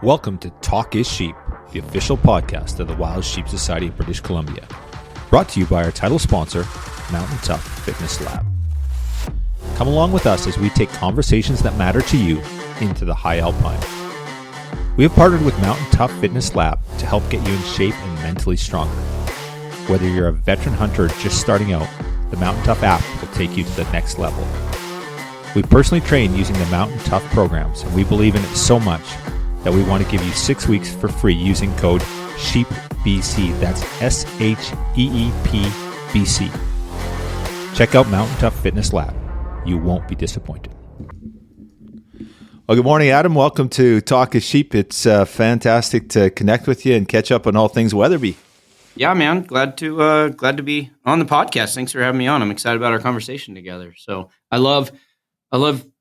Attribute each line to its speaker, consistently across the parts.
Speaker 1: Welcome to Talk is Sheep, the official podcast of the Wild Sheep Society of British Columbia. Brought to you by our title sponsor, Mountain Tough Fitness Lab. Come along with us as we take conversations that matter to you into the high alpine. We have partnered with Mountain Tough Fitness Lab to help get you in shape and mentally stronger. Whether you're a veteran hunter or just starting out, the Mountain Tough app will take you to the next level. We personally train using the Mountain Tough programs, and we believe in it so much that we want to give you 6 weeks for free using code SHEEPBC. That's SHEEPBC. Check out Mountain Tough Fitness Lab. You won't be disappointed. Well, good morning, Adam. Welcome to Talk is Sheep. It's fantastic to connect with you and catch up on all things Weatherby.
Speaker 2: Yeah, man. Glad to be on the podcast. Thanks for having me on. I'm excited about our conversation together. So I love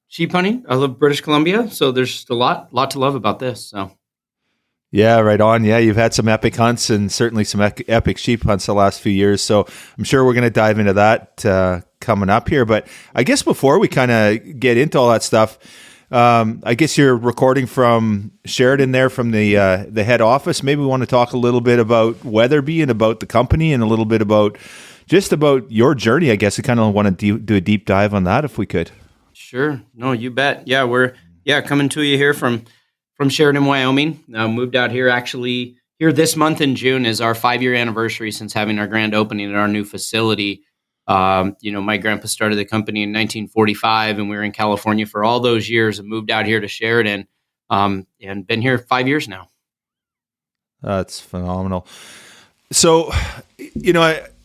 Speaker 2: sheep hunting. I love British Columbia. So there's a lot to love about this. So.
Speaker 1: Yeah, right on. Yeah, you've had some epic hunts and certainly some epic sheep hunts the last few years. So I'm sure we're going to dive into that coming up here. But I guess before we kind of get into all that stuff, I guess you're recording from Sheridan there from the head office. Maybe we want to talk a little bit about Weatherby and about the company and a little bit about your journey. I guess I kind of want to do a deep dive on that if we could.
Speaker 2: Sure. No, you bet. Yeah, we're coming to you here from Sheridan, Wyoming. Moved out here actually here this month in June is our 5-year anniversary since having our grand opening at our new facility. My grandpa started the company in 1945 and we were in California for all those years and moved out here to Sheridan and been here 5 years now.
Speaker 1: That's phenomenal. So,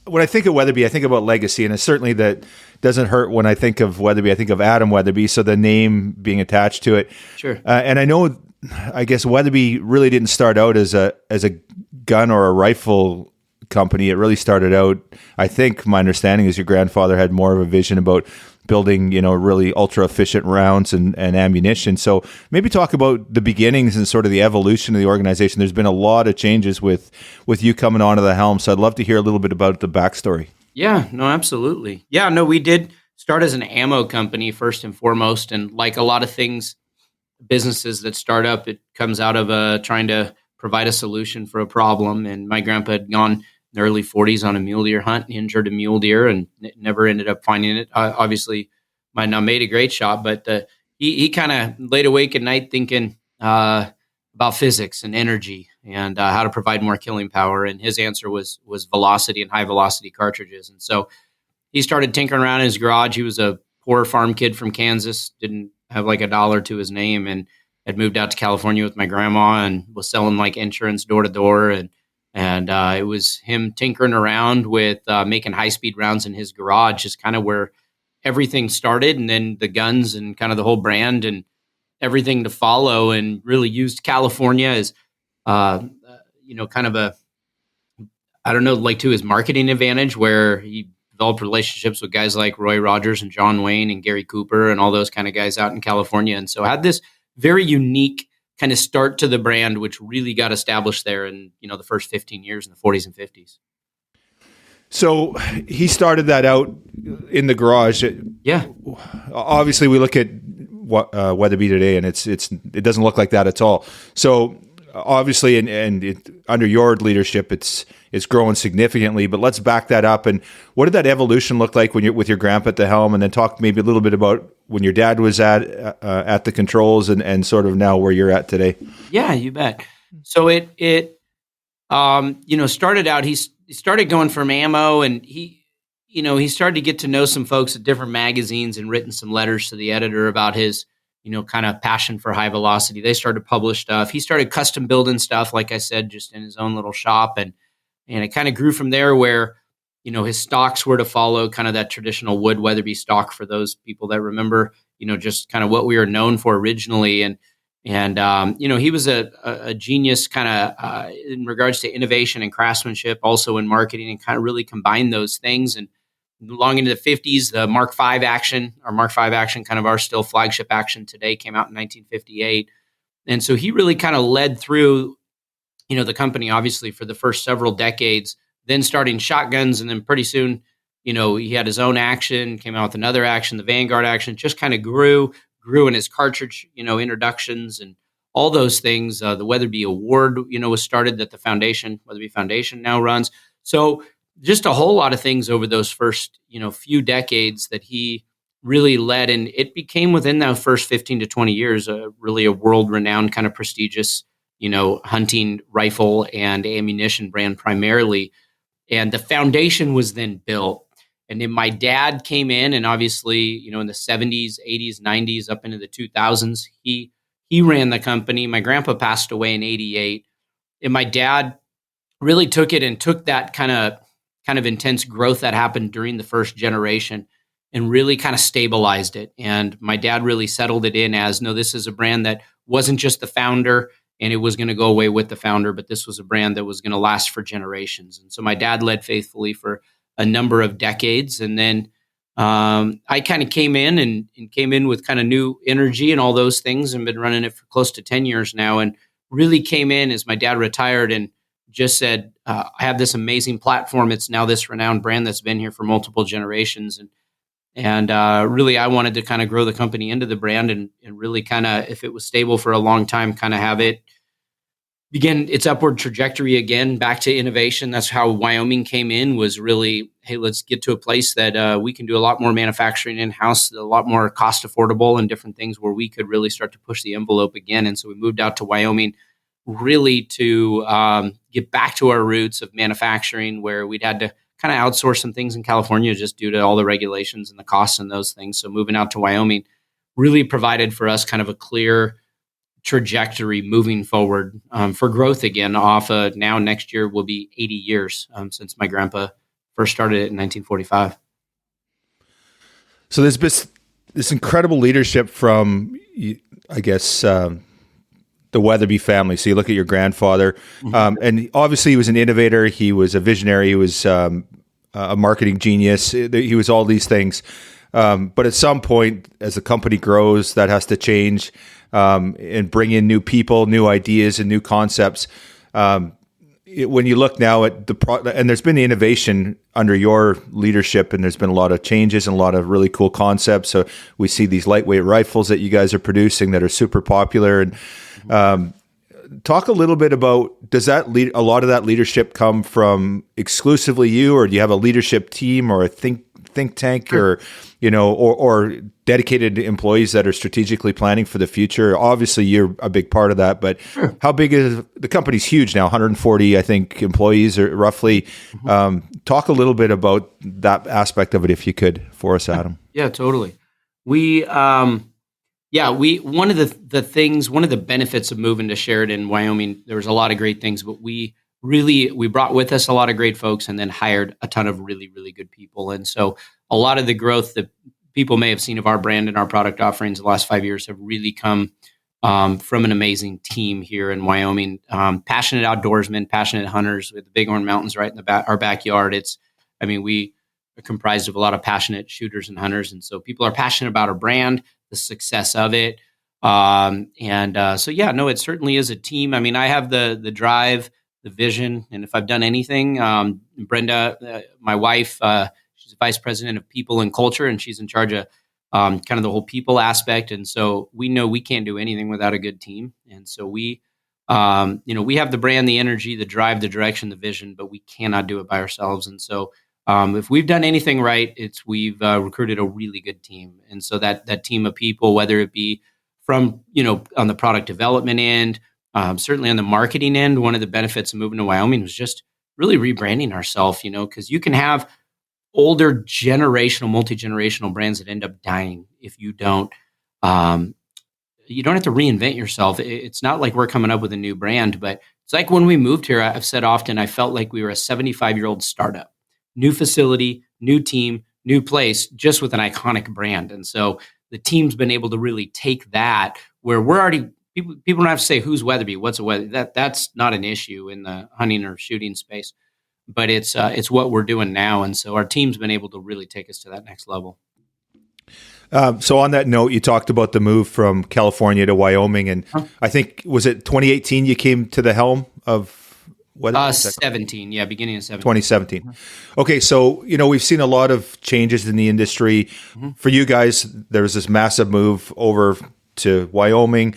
Speaker 1: when I think of Weatherby, I think about legacy, and it's certainly that doesn't hurt when I think of Weatherby. I think of Adam Weatherby, so the name being attached to it.
Speaker 2: Sure.
Speaker 1: And I guess Weatherby really didn't start out as a gun or a rifle company. It really started out, I think my understanding is your grandfather had more of a vision about building, really ultra efficient rounds and ammunition. So maybe talk about the beginnings and sort of the evolution of the organization. There's been a lot of changes with you coming onto the helm. So I'd love to hear a little bit about the backstory.
Speaker 2: Yeah, no, absolutely. Yeah, no, we did start as an ammo company first and foremost. And like a lot of things, businesses that start up, it comes out of trying to provide a solution for a problem. And my grandpa had gone in the early 40s on a mule deer hunt, injured a mule deer and never ended up finding it. Obviously, might not made a great shot, but he kind of laid awake at night thinking about physics and energy and how to provide more killing power. And his answer was velocity and high velocity cartridges. And so he started tinkering around in his garage. He was a poor farm kid from Kansas, didn't have like $1 to his name, and had moved out to California with my grandma and was selling like insurance door to door. And it was him tinkering around with making high-speed rounds in his garage is kind of where everything started. And then the guns and kind of the whole brand and everything to follow, and really used California as, kind of to his marketing advantage, where he developed relationships with guys like Roy Rogers and John Wayne and Gary Cooper and all those kind of guys out in California. And so had this very unique kind of start to the brand, which really got established there in, the first 15 years in the 40s and 50s.
Speaker 1: So he started that out in the garage.
Speaker 2: Yeah.
Speaker 1: Obviously, we look at Weatherby today, and it doesn't look like that at all. So obviously, under your leadership, it's growing significantly. But let's back that up. And what did that evolution look like when you're with your grandpa at the helm? And then talk maybe a little bit about when your dad was at the controls and sort of now where you're at today.
Speaker 2: Yeah, you bet. So it started out. He started going from ammo, and he started to get to know some folks at different magazines and written some letters to the editor about his, kind of passion for high velocity. They started to publish stuff. He started custom building stuff, like I said, just in his own little shop. And it kind of grew from there where, his stocks were to follow kind of that traditional wood Weatherby stock for those people that remember, just kind of what we were known for originally. And he was a genius kind of in regards to innovation and craftsmanship, also in marketing, and kind of really combined those things. And long into the 50s, the Mark V action, kind of our still flagship action today, came out in 1958. And so he really kind of led through, the company, obviously, for the first several decades, then starting shotguns. And then pretty soon, he had his own action, came out with another action, the Vanguard action, just kind of grew in his cartridge, introductions and all those things. The Weatherby Award, was started that the Weatherby Foundation now runs. So just a whole lot of things over those first, few decades that he really led. And it became within that first 15 to 20 years, really a world-renowned kind of prestigious, hunting rifle and ammunition brand primarily. And the foundation was then built. And then my dad came in, and obviously, in the 70s, 80s, 90s, up into the 2000s, he ran the company. My grandpa passed away in 88. And my dad really took it and took that kind of intense growth that happened during the first generation and really kind of stabilized it. And my dad really settled it in as, no, this is a brand that wasn't just the founder and it was going to go away with the founder, but this was a brand that was going to last for generations. And so my dad led faithfully for a number of decades. And then I kind of came in and came in with kind of new energy and all those things, and been running it for close to 10 years now. And really came in as my dad retired and just said, I have this amazing platform. It's now this renowned brand that's been here for multiple generations. And really, I wanted to kind of grow the company into the brand and really kind of, if it was stable for a long time, kind of have it begin its upward trajectory again, back to innovation. That's how Wyoming came in, was really, hey, let's get to a place that we can do a lot more manufacturing in-house, a lot more cost affordable and different things where we could really start to push the envelope again. And so we moved out to Wyoming really to get back to our roots of manufacturing, where we'd had to kind of outsource some things in California just due to all the regulations and the costs and those things. So moving out to Wyoming really provided for us kind of a clear trajectory moving forward for growth again. Now next year will be 80 years since my grandpa first started it in 1945.
Speaker 1: So there's this incredible leadership from, I guess, the Weatherby family. So you look at your grandfather, and obviously he was an innovator. He was a visionary. He was a marketing genius. He was all these things. But at some point, as the company grows, that has to change and bring in new people, new ideas, and new concepts. When you look now at and there's been innovation under your leadership, and there's been a lot of changes and a lot of really cool concepts. So we see these lightweight rifles that you guys are producing that are super popular. And talk a little bit about, does a lot of that leadership come from exclusively you, or do you have a leadership team or a think tank,
Speaker 2: Sure.
Speaker 1: or dedicated employees that are strategically planning for the future? Obviously, you're a big part of that, but
Speaker 2: Sure.
Speaker 1: how big is the company's? Huge now, 140, I think, employees or roughly. Talk a little bit about that aspect of it, if you could, for us, Adam.
Speaker 2: Yeah, totally. We, one of the benefits of moving to Sheridan, Wyoming, there was a lot of great things, but we brought with us a lot of great folks and then hired a ton of really, really good people. And so a lot of the growth that people may have seen of our brand and our product offerings the last 5 years have really come from an amazing team here in Wyoming. Passionate outdoorsmen, passionate hunters with the Bighorn Mountains right in our backyard. We are comprised of a lot of passionate shooters and hunters. And so people are passionate about our brand, the success of it. It certainly is a team. I have the drive, the vision. And if I've done anything, Brenda, my wife, she's vice president of people and culture, and she's in charge of kind of the whole people aspect. And so we know we can't do anything without a good team. And so we have the brand, the energy, the drive, the direction, the vision, but we cannot do it by ourselves. And so if we've done anything right, we've recruited a really good team. And so that team of people, whether it be from, on the product development end, certainly on the marketing end, one of the benefits of moving to Wyoming was just really rebranding ourselves, because you can have older multi-generational brands that end up dying if you don't have to reinvent yourself. It's not like we're coming up with a new brand, but it's like when we moved here, I've said often, I felt like we were a 75-year-old startup, new facility, new team, new place, just with an iconic brand. And so the team's been able to really take that where we're already, people don't have to say, who's Weatherby, what's a Weatherby. That's not an issue in the hunting or shooting space, but it's what we're doing now. And so our team's been able to really take us to that next level.
Speaker 1: So on that note, you talked about the move from California to Wyoming, and I think, was it 2018 you came to the helm of Weatherby?
Speaker 2: 17, beginning of 17.
Speaker 1: 2017. Okay, so, we've seen a lot of changes in the industry. For you guys, there was this massive move over to Wyoming.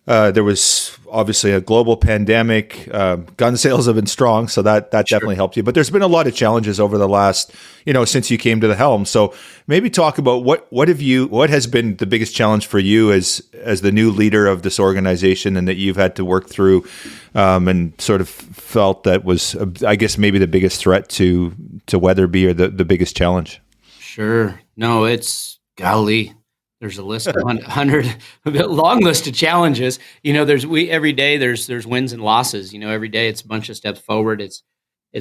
Speaker 1: There was obviously a global pandemic. Gun sales have been strong, so that
Speaker 2: Sure.
Speaker 1: definitely helped you. But there's been a lot of challenges over the last, since you came to the helm. So maybe talk about what has been the biggest challenge for you as the new leader of this organization, and that you've had to work through, and sort of felt that was, I guess, maybe the biggest threat to Weatherby, or the biggest challenge.
Speaker 2: Sure. No, it's golly. There's a list of 100, a bit long list of challenges. Every day there's wins and losses. Every day it's a bunch of steps forward. It's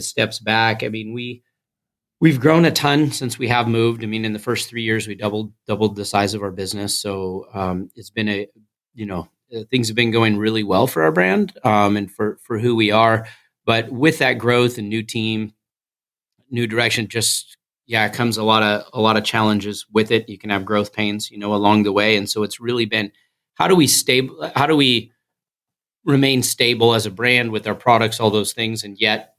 Speaker 2: steps back. I mean, we've grown a ton since we have moved. I mean, in the first 3 years we doubled the size of our business. So it's been things have been going really well for our brand, and for who we are. But with that growth and new team, new direction, just it comes a lot of challenges with it. You can have growth pains, along the way. And so it's really been, how do we remain stable as a brand with our products, all those things, and yet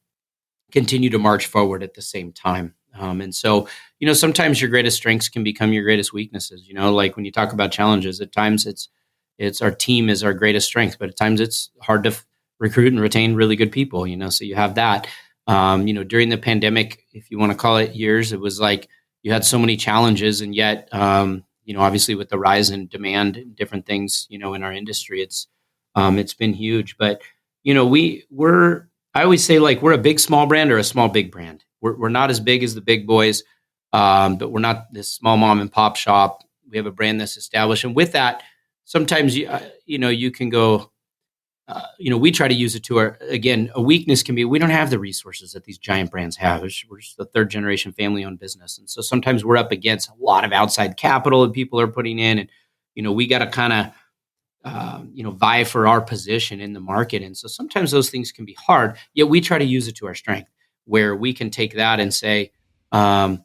Speaker 2: continue to march forward at the same time. And so, sometimes your greatest strengths can become your greatest weaknesses. Like when you talk about challenges, at times it's our team is our greatest strength, but at times it's hard to recruit and retain really good people. So you have that. During the pandemic, if you want to call it years, it was like you had so many challenges, and yet, obviously with the rise in demand and different things, in our industry, it's been huge. But I always say, like, we're a big small brand or a small big brand. We're not as big as the big boys, but we're not this small mom and pop shop. We have a brand that's established, and with that, sometimes you can go. We try to use it to a weakness can be, we don't have the resources that these giant brands have. We're just a third generation family owned business. And so sometimes we're up against a lot of outside capital that people are putting in. And, we got to kind of, vie for our position in the market. And so sometimes those things can be hard, yet we try to use it to our strength, where we can take that and say, by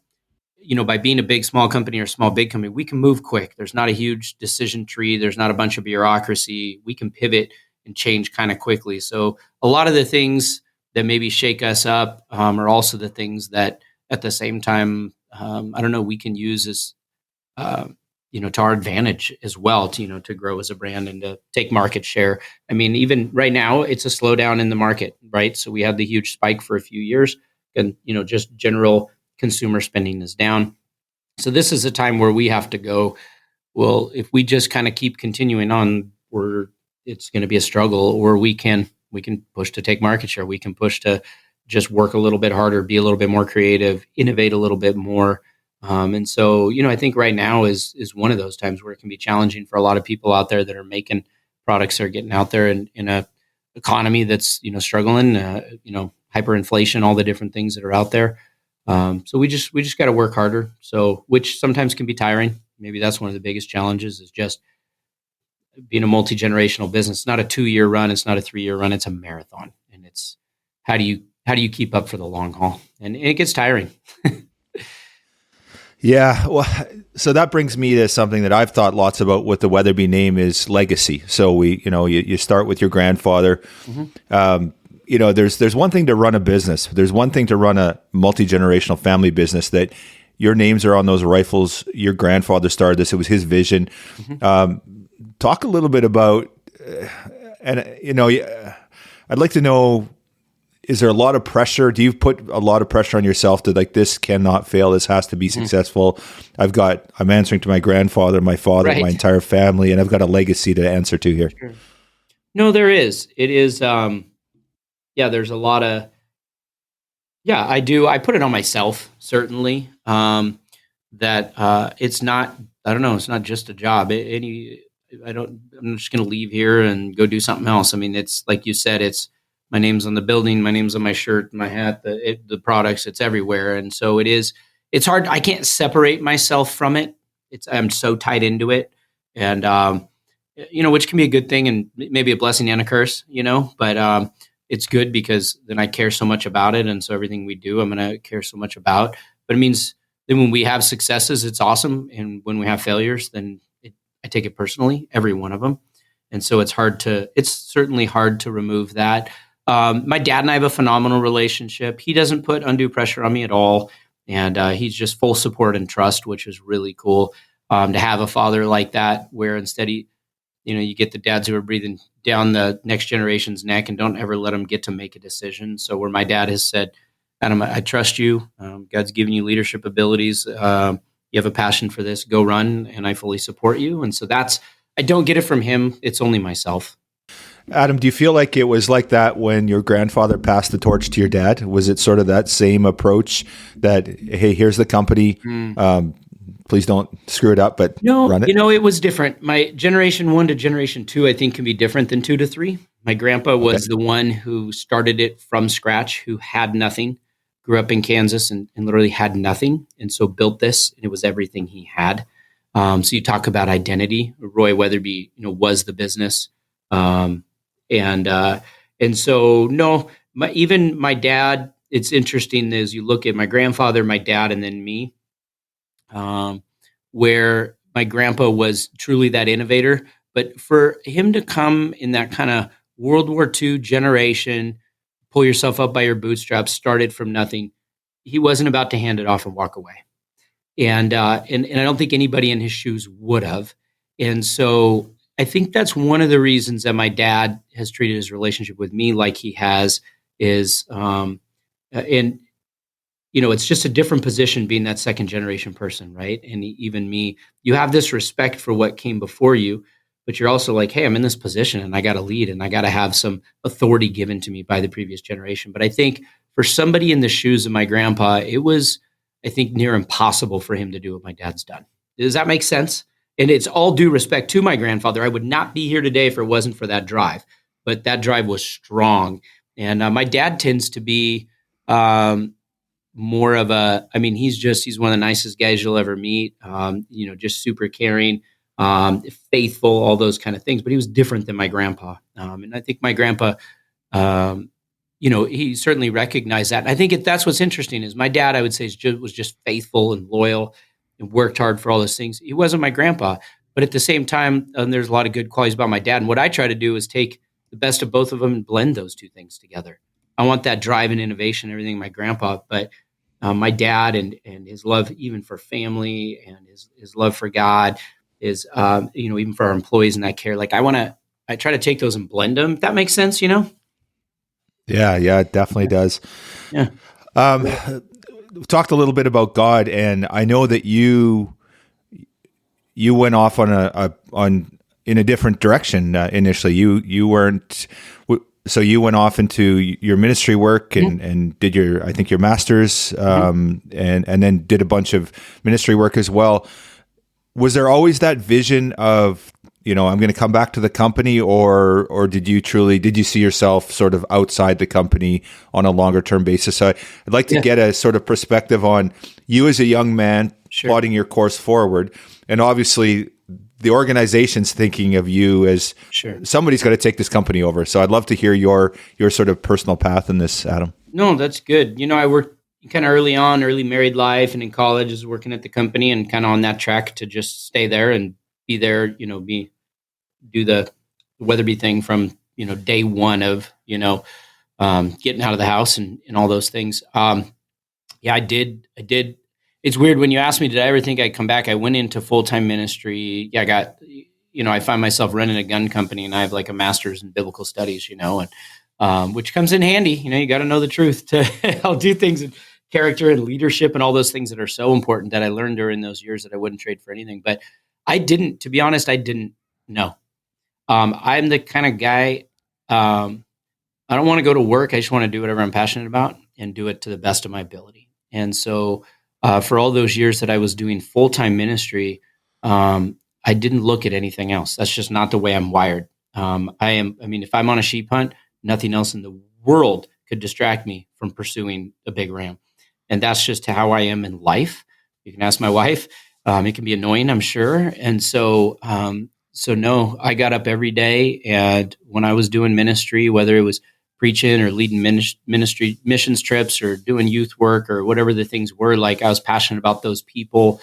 Speaker 2: being a big, small company or small, big company, we can move quick. There's not a huge decision tree. There's not a bunch of bureaucracy. We can pivot and change kind of quickly. So a lot of the things that maybe shake us up are also the things that at the same time, we can use as, to our advantage as well to grow as a brand and to take market share. I mean, even right now it's a slowdown in the market, right? So we had the huge spike for a few years, and, just general consumer spending is down. So this is a time where we have to go, well, if we just kind of keep continuing on, it's going to be a struggle, or we can push to take market share. We can push to just work a little bit harder, be a little bit more creative, innovate a little bit more. And so, I think right now is one of those times where it can be challenging for a lot of people out there that are making products that are getting out there in a economy that's, struggling, hyperinflation, all the different things that are out there. So we just got to work harder. So, which sometimes can be tiring. Maybe that's one of the biggest challenges, is just being a multi-generational business. It's not a 2-year run. It's not a 3-year run. It's a marathon. And it's, how do you keep up for the long haul? And it gets tiring.
Speaker 1: Yeah. Well, so that brings me to something that I've thought lots about with the Weatherby name, is legacy. So you start with your grandfather. Mm-hmm. There's one thing to run a business. There's one thing to run a multi-generational family business, that your names are on those rifles. Your grandfather started this. It was his vision. Mm-hmm. Talk a little bit about, I'd like to know, is there a lot of pressure? Do you put a lot of pressure on yourself to, like, this cannot fail, this has to be successful? I'm answering to my grandfather, my father, right, my entire family, and I've got a legacy to answer to here.
Speaker 2: Sure. No, there is. It is, there's a lot of, I do. I put it on myself, certainly, that it's not, it's not just a job. I'm just going to leave here and go do something else. I mean, it's like you said, it's my name's on the building, my name's on my shirt, my hat, the products, it's everywhere. And so it's hard. I can't separate myself from it. I'm so tied into it. And, which can be a good thing and maybe a blessing and a curse, but it's good because then I care so much about it. And so everything we do, I'm going to care so much about, but it means then when we have successes, it's awesome. And when we have failures, then I take it personally, every one of them. And so it's certainly hard to remove that. My dad and I have a phenomenal relationship. He doesn't put undue pressure on me at all. And he's just full support and trust, which is really cool to have a father like that, where instead You get the dads who are breathing down the next generation's neck and don't ever let them get to make a decision. So where my dad has said, Adam, I trust you. God's given you leadership abilities. You have a passion for this. Go run, and I fully support you. And so I don't get it from him. It's only myself.
Speaker 1: Adam, do you feel like it was like that when your grandfather passed the torch to your dad? Was it sort of that same approach that, hey, here's the company, please don't screw it up, but run it?
Speaker 2: It was different. My generation 1 to generation 2, I think, can be different than 2 to 3. My grandpa was the one who started it from scratch, who had nothing, grew up in Kansas and literally had nothing, and so built this, and it was everything he had. So you talk about identity. Roy Weatherby, was the business. And so, no, even my dad, it's interesting as you look at my grandfather, my dad, and then me, where my grandpa was truly that innovator. But for him to come in that kind of World War II generation, pull yourself up by your bootstraps, started from nothing, he wasn't about to hand it off and walk away. And I don't think anybody in his shoes would have. And so I think that's one of the reasons that my dad has treated his relationship with me like he has is, it's just a different position being that second generation person, right? And even me, you have this respect for what came before you, but you're also like, hey, I'm in this position and I got to lead and I got to have some authority given to me by the previous generation. But I think for somebody in the shoes of my grandpa, it was, I think, near impossible for him to do what my dad's done. Does that make sense? And it's all due respect to my grandfather. I would not be here today if it wasn't for that drive, but that drive was strong. And my dad tends to be more of he's one of the nicest guys you'll ever meet. Just super caring, faithful, all those kind of things. But he was different than my grandpa. And I think my grandpa, he certainly recognized that. And I think that's what's interesting is my dad, I would say, was just faithful and loyal and worked hard for all those things. He wasn't my grandpa, but at the same time, there's a lot of good qualities about my dad. And what I try to do is take the best of both of them and blend those two things together. I want that drive and innovation, everything my grandpa, but my dad and his love even for family and his love for God is, even for our employees and that care. Like I try to take those and blend them. If that makes sense,
Speaker 1: Yeah, it definitely does.
Speaker 2: Yeah.
Speaker 1: We talked a little bit about God, and I know that you went off in a different direction initially. You weren't. So you went off into your ministry work and did your master's, and then did a bunch of ministry work as well. Was there always that vision of, I'm going to come back to the company, or did you see yourself sort of outside the company on a longer term basis? So I'd like to get a sort of perspective on you as a young man plotting your course forward, and obviously the organization's thinking of you as somebody's got to take this company over. So I'd love to hear your sort of personal path in this, Adam.
Speaker 2: No, that's good. I worked kind of early married life, and in college I was working at the company and kind of on that track to just stay there and be there, do the Weatherby thing from, day one of, getting out of the house and all those things. I did. It's weird when you ask me, did I ever think I'd come back? I went into full-time ministry. I got, I find myself running a gun company, and I have like a master's in biblical studies, and which comes in handy. You got to know the truth to I'll do things in character and leadership and all those things that are so important that I learned during those years that I wouldn't trade for anything. But to be honest, I didn't know. I'm the kind of guy, I don't want to go to work. I just want to do whatever I'm passionate about and do it to the best of my ability. And so for all those years that I was doing full-time ministry, I didn't look at anything else. That's just not the way I'm wired. If I'm on a sheep hunt, nothing else in the world could distract me from pursuing a big ram. And that's just how I am in life. You can ask my wife. It can be annoying, I'm sure. And so no, I got up every day, and when I was doing ministry, whether it was preaching or leading ministry missions trips or doing youth work or whatever the things were, like I was passionate about those people,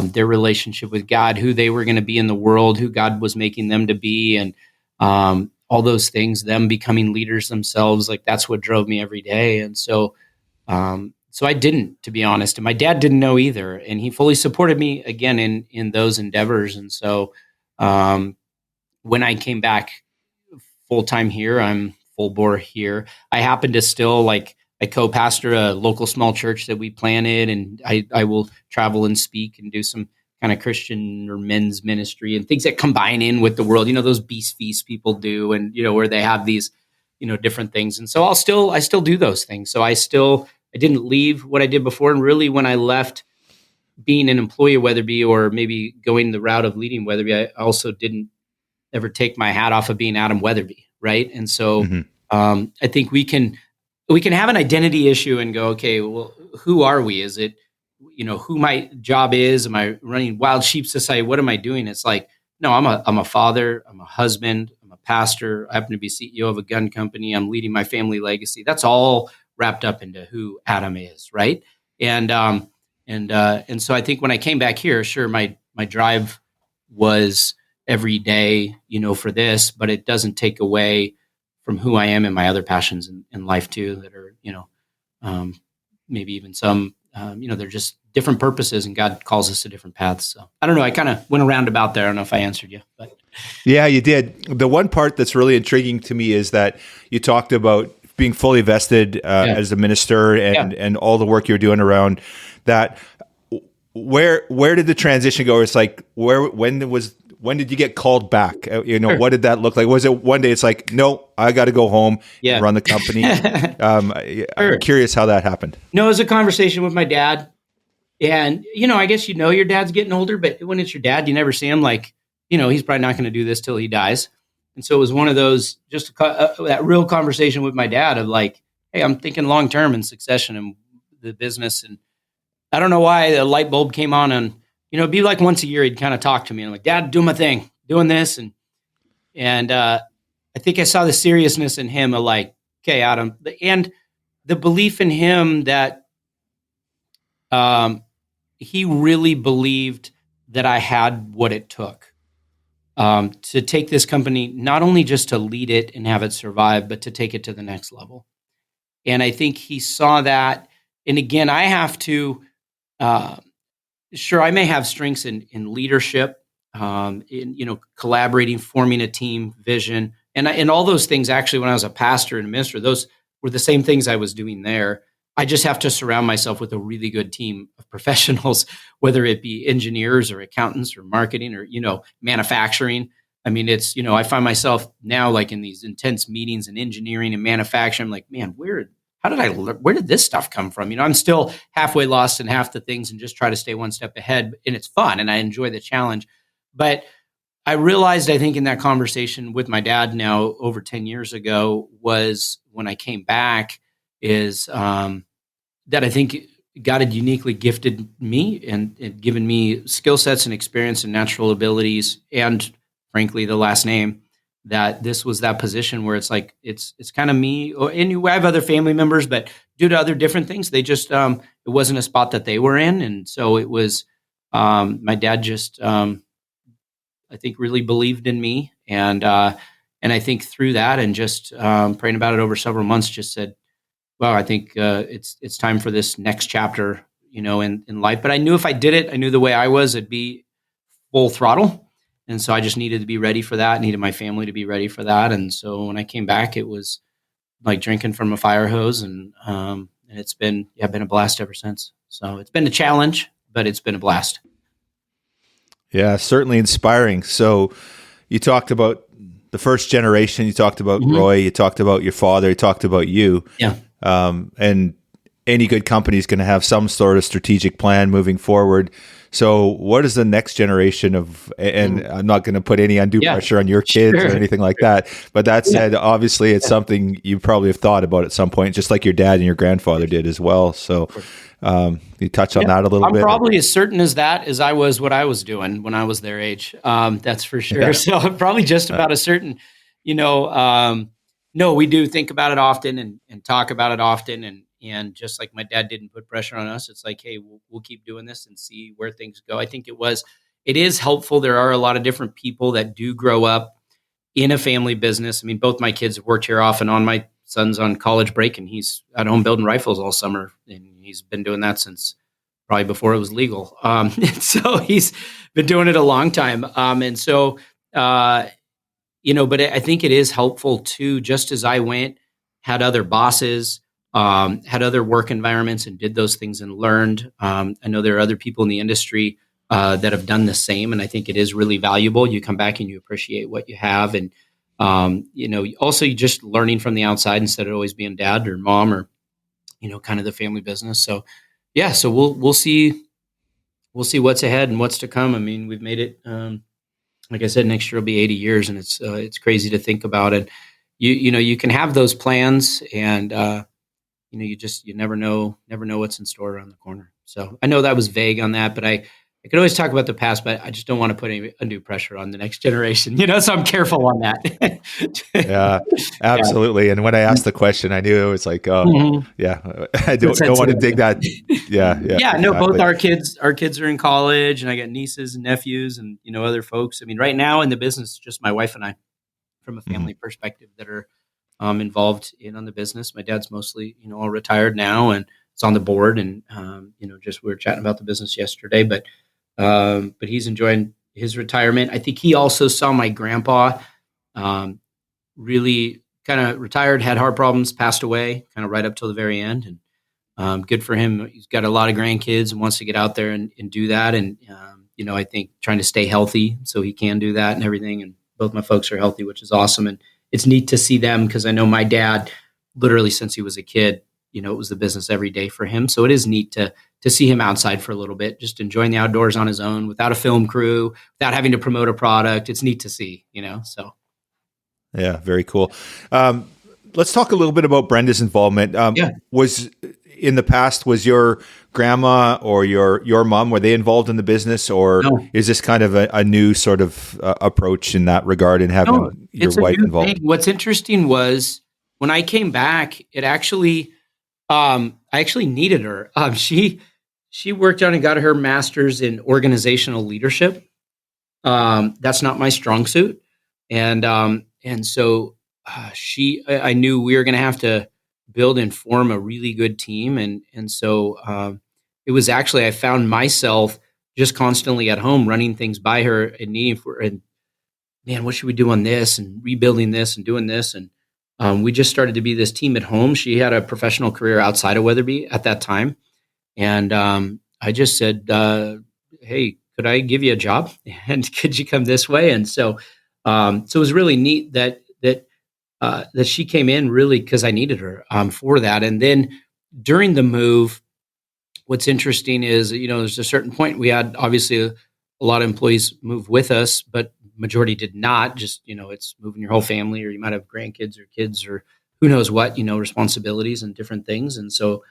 Speaker 2: their relationship with God, who they were going to be in the world, who God was making them to be, and all those things, them becoming leaders themselves. Like that's what drove me every day. And so I didn't, to be honest, and my dad didn't know either. And he fully supported me again in those endeavors. And so when when I came back full time here, I'm full bore here. I happen to still I co-pastor a local small church that we planted, and I will travel and speak and do some kind of Christian or men's ministry and things that combine in with the world, those beast feasts people do, and, where they have these, different things. And so I still do those things. So I didn't leave what I did before. And really when I left being an employee of Weatherby, or maybe going the route of leading Weatherby, I also didn't ever take my hat off of being Adam Weatherby. Right. And so I think we can have an identity issue and go, okay, well, who are we? Is it, who my job is? Am I running Wild Sheep Society? What am I doing? It's like, no, I'm a father, I'm a husband, I'm a pastor. I happen to be CEO of a gun company. I'm leading my family legacy. That's all wrapped up into who Adam is. Right. And so I think when I came back here, sure, my drive was every day, for this, but it doesn't take away from who I am and my other passions in life too, that are, maybe even some, they're just different purposes, and God calls us to different paths. So I don't know. I kind of went around about there. I don't know if I answered you, but.
Speaker 1: Yeah, you did. The one part that's really intriguing to me is that you talked about being fully vested as a minister and all the work you're doing around that. Where did the transition go? It's like, when did you get called back?
Speaker 2: Sure.
Speaker 1: What did that look like? Was it one day it's like, no, I got to go home and run the company?
Speaker 2: Sure.
Speaker 1: I'm curious how that happened.
Speaker 2: No, it was a conversation with my dad. And, I guess your dad's getting older, but when it's your dad, you never see him he's probably not going to do this till he dies. And so it was one of those, just that real conversation with my dad of hey, I'm thinking long-term in succession and the business. And I don't know why the light bulb came on, and, it'd be like once a year, he'd kind of talk to me. And I'm like, Dad, doing my thing, doing this. And I think I saw the seriousness in him of okay, Adam, and the belief in him that he really believed that I had what it took to take this company, not only just to lead it and have it survive, but to take it to the next level. And I think he saw that. And again, I have to, sure, I may have strengths in leadership, in collaborating, forming a team, vision, and all those things. Actually, when I was a pastor and a minister, those were the same things I was doing there. I just have to surround myself with a really good team of professionals, whether it be engineers or accountants or marketing or manufacturing. I mean, it's I find myself now in these intense meetings in engineering and manufacturing. I'm like, man, where did this stuff come from? I'm still halfway lost in half the things and just try to stay one step ahead. And it's fun and I enjoy the challenge. But I realized, I think in that conversation with my dad now over 10 years ago, was when I came back, is that I think God had uniquely gifted me and given me skill sets and experience and natural abilities, and frankly, the last name, that this was that position where it's it's kind of me, and you have other family members, but due to other different things, they just, it wasn't a spot that they were in. And so it was, my dad just, I think really believed in me. And I think through that and just praying about it over several months, just said, well, I think it's time for this next chapter, in life. But I knew if I did it, I knew the way I was, it'd be full throttle. And so I just needed to be ready for that, needed my family to be ready for that. And so when I came back, it was like drinking from a fire hose. And it's been a blast ever since. So it's been a challenge, but it's been a blast.
Speaker 1: Yeah, certainly inspiring. So you talked about the first generation, you talked about Roy, you talked about your father, you talked about you.
Speaker 2: Yeah.
Speaker 1: And any good company is going to have some sort of strategic plan moving forward. So what is the next generation of, and I'm not going to put any undue pressure on your kids or anything like that, but that said, obviously it's something you probably have thought about at some point, just like your dad and your grandfather did as well. So you touch on that a little bit.
Speaker 2: I'm probably as certain as that as I was what I was doing when I was their age. That's for sure. Yeah. So I'm probably just about as certain, no, we do think about it often and talk about it often. And just like my dad didn't put pressure on us, it's like, hey, we'll keep doing this and see where things go. I think it is helpful. There are a lot of different people that do grow up in a family business. I mean, both my kids have worked here off and on. My son's on college break and he's at home building rifles all summer. And he's been doing that since probably before it was legal. So he's been doing it a long time. And so but I think it is helpful too, just as I went, had other bosses, had other work environments and did those things and learned. I know there are other people in the industry that have done the same. And I think it is really valuable. You come back and you appreciate what you have. And, also you just learning from the outside instead of always being dad or mom or, kind of the family business. So yeah, so we'll see. We'll see what's ahead and what's to come. I mean, we've made it. Like I said, next year will be 80 years, and it's crazy to think about it. You can have those plans, and you never know what's in store around the corner. So I know that was vague on that, but I could always talk about the past, but I just don't want to put any undue pressure on the next generation. So I'm careful on that.
Speaker 1: Yeah, absolutely. And when I asked the question, I knew it was like, oh,
Speaker 2: Mhm.
Speaker 1: yeah, I don't want to dig that. Yeah,
Speaker 2: Yeah, no, both
Speaker 1: exactly.
Speaker 2: our kids are in college, and I got nieces and nephews and other folks. I mean, right now in the business, it's just my wife and I, from a
Speaker 1: Mhm.
Speaker 2: family perspective, that are involved on the business. My dad's mostly all retired now, and it's on the board, and just we were chatting about the business yesterday, but he's enjoying his retirement. I think he also saw my grandpa um, really kind of retired, had heart problems, passed away, kind of right up till the very end, and good for him. He's got a lot of grandkids and wants to get out there and do that. And, I think trying to stay healthy so he can do that and everything. And both my folks are healthy, which is awesome. And it's neat to see them because I know my dad, literally since he was a kid, it was the business every day for him. So it is neat to see him outside for a little bit, just enjoying the outdoors on his own without a film crew, without having to promote a product. It's neat to see. So.
Speaker 1: Yeah, very cool. Let's talk a little bit about Brenda's involvement.
Speaker 2: Yeah.
Speaker 1: Was in the past, was your grandma or your mom, were they involved in the business, or
Speaker 2: No.
Speaker 1: is this kind of a new sort of approach in that regard and having
Speaker 2: No,
Speaker 1: your
Speaker 2: it's a
Speaker 1: wife
Speaker 2: new thing.
Speaker 1: involved?
Speaker 2: What's interesting was when I came back, it actually, I actually needed her. She worked out and got her master's in organizational leadership. That's not my strong suit, and so I knew we were going to have to build and form a really good team, and so it was actually I found myself just constantly at home running things by her and needing for and man, what should we do on this and rebuilding this and doing this? And we just started to be this team at home. She had a professional career outside of Weatherby at that time. And I just said, hey, could I give you a job? And could you come this way? And so it was really neat that she came in really because I needed her for that. And then during the move, what's interesting is, there's a certain point we had obviously a lot of employees move with us, but majority did not. Just, it's moving your whole family, or you might have grandkids or kids or who knows what, responsibilities and different things. And so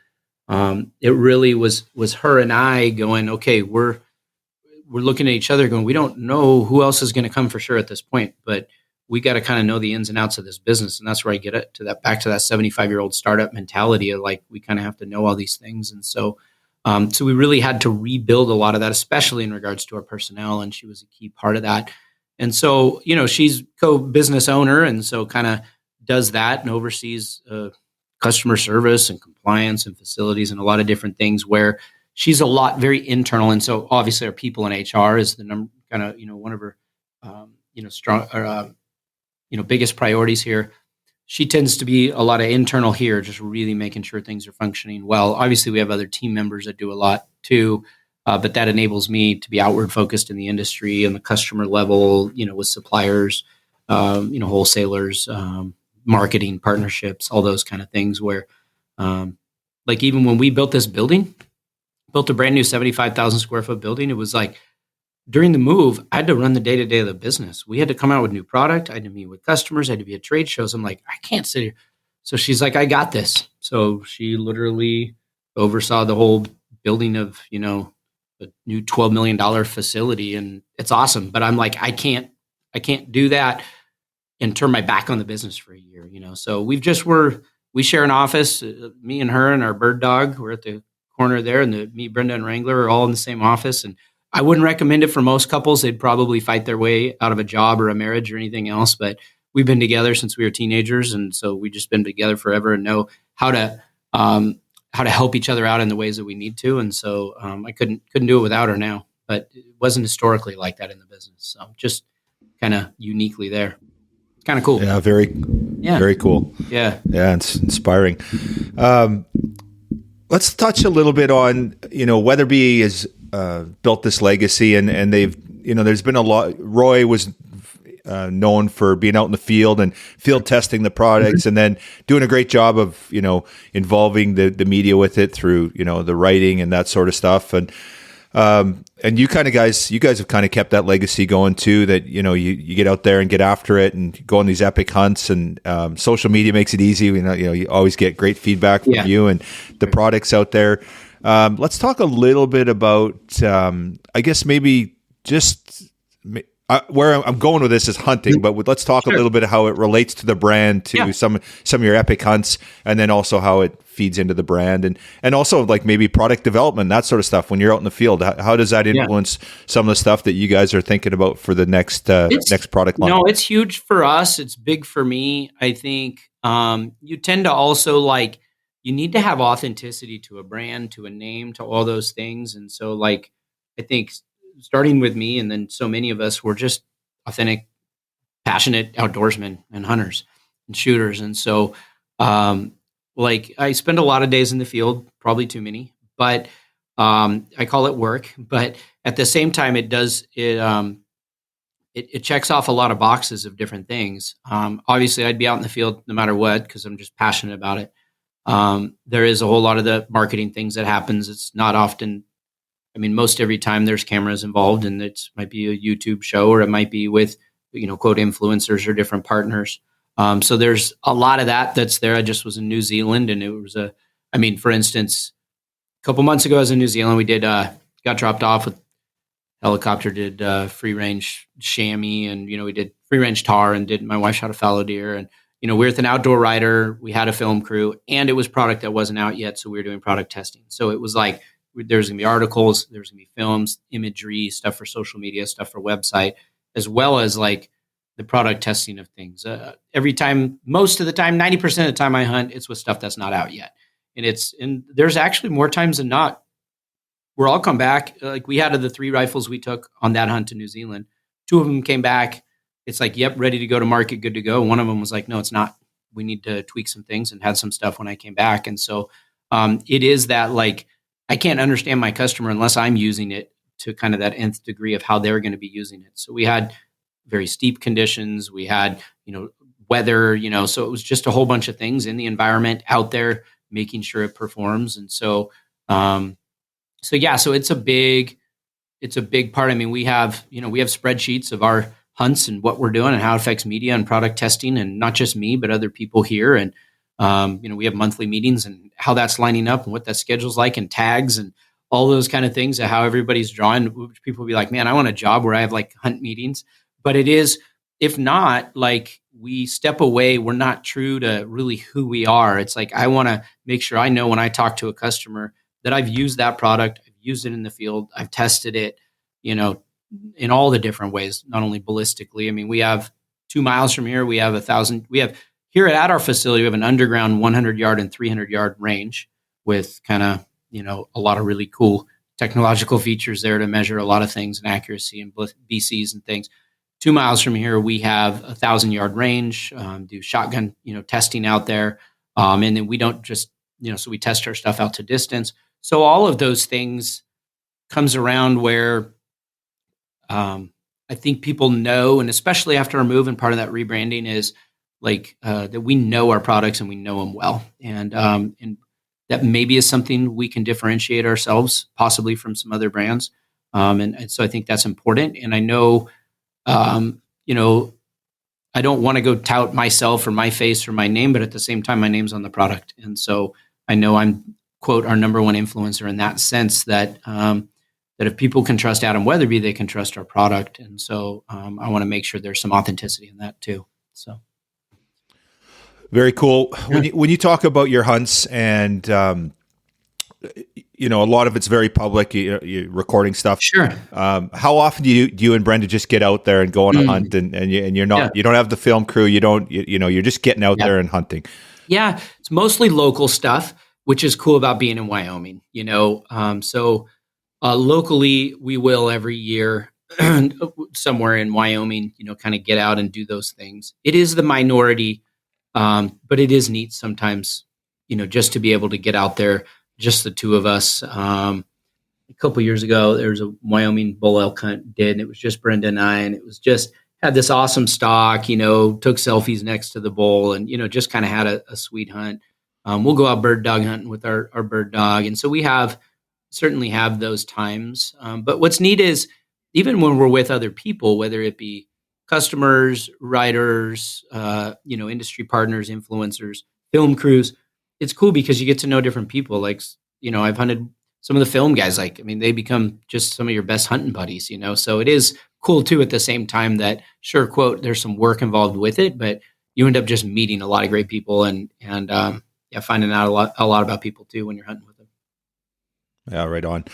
Speaker 2: it really was her and I going, okay, we're looking at each other going, we don't know who else is going to come for sure at this point, but we got to kind of know the ins and outs of this business. And that's where I get it to that, back to that 75-year-old startup mentality of like, we kind of have to know all these things. And so we really had to rebuild a lot of that, especially in regards to our personnel. And she was a key part of that. And so, she's co-business owner. And so kind of does that and oversees customer service and compliance and facilities and a lot of different things where she's a lot very internal. And so obviously our people in HR is the number kind of, one of her, strong or, biggest priorities here. She tends to be a lot of internal here, just really making sure things are functioning well. Obviously, we have other team members that do a lot too, but that enables me to be outward focused in the industry and the customer level, with suppliers, wholesalers, marketing partnerships, all those kind of things. Where, like, even when we built this building, built a brand new 75,000 square foot building, it was like during the move, I had to run the day to day of the business. We had to come out with new product. I had to meet with customers. I had to be at trade shows. I'm like, I can't sit here. So she's like, I got this. So she literally oversaw the whole building of, a new $12 million facility. And it's awesome. But I'm like, I can't do that and turn my back on the business for a year. So we share an office, me and her and our bird dog. We're at the corner there, and me, Brenda, and Wrangler are all in the same office. And I wouldn't recommend it for most couples. They'd probably fight their way out of a job or a marriage or anything else. But we've been together since we were teenagers, and so we just been together forever and know how to help each other out in the ways that we need to. And so I couldn't do it without her now. But it wasn't historically like that in the business. So just kind of uniquely there. kind of cool.
Speaker 1: Yeah, very cool.
Speaker 2: Yeah.
Speaker 1: Yeah, it's inspiring. Let's touch a little bit on, Weatherby has built this legacy, and they've, there's been a lot. Roy was known for being out in the field and field testing the products, and then doing a great job of, involving the media with it through, the writing and that sort of stuff. And you guys have kind of kept that legacy going too, that, you get out there and get after it and go on these epic hunts, and social media makes it easy. You always get great feedback from you and the products out there. Let's talk a little bit about, I guess maybe just where I'm going with this is hunting, but let's talk a little bit of how it relates to the brand, to some of your epic hunts, and then also how it feeds into the brand, and also like maybe product development, that sort of stuff. When you're out in the field, how does that influence some of the stuff that you guys are thinking about for the next product line?
Speaker 2: No, it's huge for us. It's big for me. I think you tend to also you need to have authenticity to a brand, to a name, to all those things. And so I think starting with me, and then so many of us were just authentic, passionate outdoorsmen and hunters and shooters. And so, I spend a lot of days in the field, probably too many, but I call it work. But at the same time, it checks off a lot of boxes of different things. Obviously, I'd be out in the field no matter what, because I'm just passionate about it. There is a whole lot of the marketing things that happens. It's not often. Most every time there's cameras involved, and it might be a YouTube show, or it might be with, quote, influencers or different partners. So there's a lot of that's there. I just was in New Zealand, and it was for instance, a couple months ago I was in New Zealand. We got dropped off with helicopter, did free range chamois, and, we did free range tar, and my wife shot a fallow deer, and, we were with an outdoor writer, we had a film crew, and it was product that wasn't out yet. So we were doing product testing. So it was like, there's going to be articles, there's going to be films, imagery, stuff for social media, stuff for website, as well as the product testing of things. Every time, most of the time, 90% of the time I hunt, it's with stuff that's not out yet. And there's actually more times than not where I'll come back. Like we had of the 3 rifles we took on that hunt to New Zealand, 2 of them came back. It's like, yep, ready to go to market, good to go. One of them was like, no, it's not. We need to tweak some things, and had some stuff when I came back. And so it is that I can't understand my customer unless I'm using it to kind of that nth degree of how they're going to be using it. So we had very steep conditions. We had, weather, so it was just a whole bunch of things in the environment out there, making sure it performs. And so, so it's a big part. We have spreadsheets of our hunts and what we're doing and how it affects media and product testing, and not just me, but other people here. And, we have monthly meetings and how that's lining up and what that schedule's like, and tags and all those kind of things, and how everybody's drawing. People will be like, man, I want a job where I have hunt meetings. But it is, if not, we step away, we're not true to really who we are. It's I want to make sure I know when I talk to a customer that I've used that product, I've used it in the field, I've tested it, in all the different ways, not only ballistically. We have 2 miles from here, we have 1,000, here at our facility, we have an underground 100-yard and 300-yard range with kind of, a lot of really cool technological features there to measure a lot of things and accuracy and BCs and things. 2 miles from here, we have 1,000-yard range, do shotgun, testing out there. And then we don't just, so we test our stuff out to distance. So all of those things comes around where I think people know, and especially after our move, and part of that rebranding is that we know our products and we know them well. And that maybe is something we can differentiate ourselves possibly from some other brands. And so I think that's important. And I know, I don't want to go tout myself or my face or my name, but at the same time, my name's on the product. And so I know I'm, quote, our number one influencer in that sense, that that if people can trust Adam Weatherby, they can trust our product. And so I want to make sure there's some authenticity in that too. So.
Speaker 1: Very cool. When you talk about your hunts, and a lot of it's very public, you're recording stuff.
Speaker 2: Sure.
Speaker 1: How often do you and Brenda just get out there and go on a hunt, and you're not, you don't have the film crew, you're just getting out there and hunting?
Speaker 2: Yeah, it's mostly local stuff, which is cool about being in Wyoming. So locally, we will every year somewhere in Wyoming, kind of get out and do those things. It is the minority, but it is neat sometimes, just to be able to get out there, just the two of us. A couple years ago, there was a Wyoming bull elk hunt did, and it was just Brenda and I, and it was just had this awesome stock, took selfies next to the bull, and, just kind of had a sweet hunt. We'll go out bird dog hunting with our bird dog. And so we certainly have those times. But what's neat is even when we're with other people, whether it be customers, writers, industry partners, influencers, film crews, it's cool because you get to know different people. Like, I've hunted some of the film guys, they become just some of your best hunting buddies, so it is cool too, at the same time that, sure, quote, there's some work involved with it, but you end up just meeting a lot of great people and finding out a lot about people too when you're hunting with them.
Speaker 1: Yeah, right on.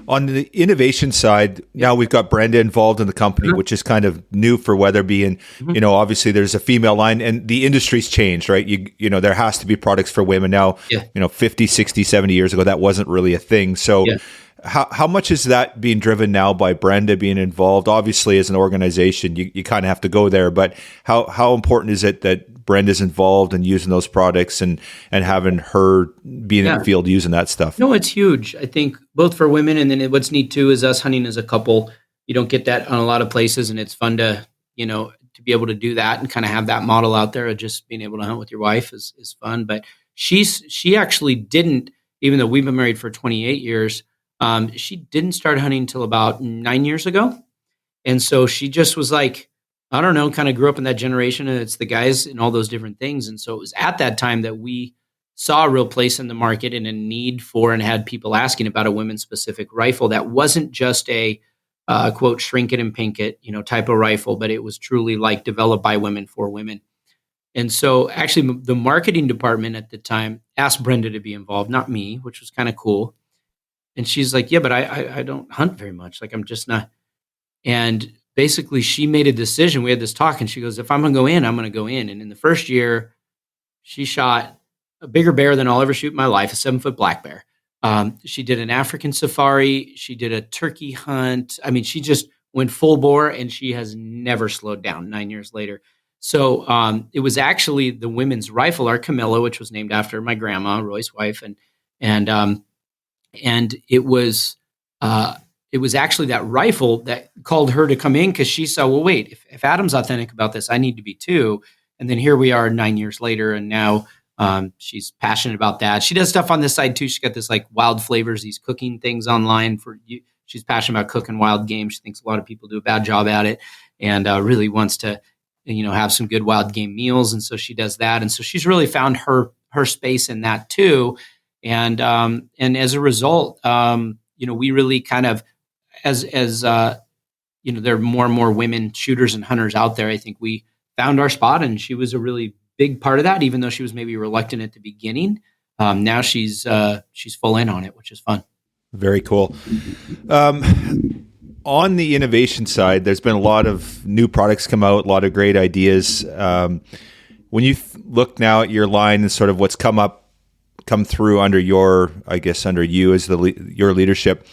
Speaker 1: On the innovation side, now we've got Brenda involved in the company, which is kind of new for Weatherby. And, obviously there's a female line and the industry's changed, right? There has to be products for women now, 50, 60, 70 years ago, that wasn't really a thing. So how much is that being driven now by Brenda being involved? Obviously, as an organization, you kind of have to go there, but how important is it that Brenda's involved in using those products and having her being in the field using that stuff?
Speaker 2: No, it's huge. I think both for women, and then what's neat too is us hunting as a couple. You don't get that on a lot of places, and it's fun to be able to do that and kind of have that model out there of just being able to hunt with your wife is fun. But she actually didn't, even though we've been married for 28 years, she didn't start hunting until about 9 years ago. And so she just was like, I don't know, kind of grew up in that generation, and it's the guys and all those different things. And so it was at that time that we saw a real place in the market and a need for, and had people asking about a women's specific rifle that wasn't just a quote, shrink it and pink it, type of rifle, but it was truly like developed by women for women. And so actually the marketing department at the time asked Brenda to be involved, not me, which was kind of cool. And she's like, yeah, but I don't hunt very much. Like, I'm just not. And basically she made a decision. We had this talk and she goes, if I'm going to go in, I'm going to go in. And in the first year, she shot a bigger bear than I'll ever shoot in my life, a 7-foot black bear. She did an African safari. She did a turkey hunt. I mean, she just went full bore, and she has never slowed down 9 years later. So it was actually the women's rifle, our Camilla, which was named after my grandma, Roy's wife. And it was actually that rifle that called her to come in, because she saw, well, wait, if Adam's authentic about this, I need to be too. And then here we are 9 years later, and now she's passionate about that. She does stuff on this side too. She's got this like wild flavors, these cooking things online for you. She's passionate about cooking wild game. She thinks a lot of people do a bad job at it, and really wants to, have some good wild game meals. And so she does that. And so she's really found her space in that too. And as a result, we really kind of, as there are more and more women shooters and hunters out there, I think we found our spot, and she was a really big part of that, even though she was maybe reluctant at the beginning. Now she's full in on it, which is fun.
Speaker 1: Very cool. On the innovation side, there's been a lot of new products come out, a lot of great ideas. When you look now at your line and sort of what's come through under your, I guess, under you as your leadership,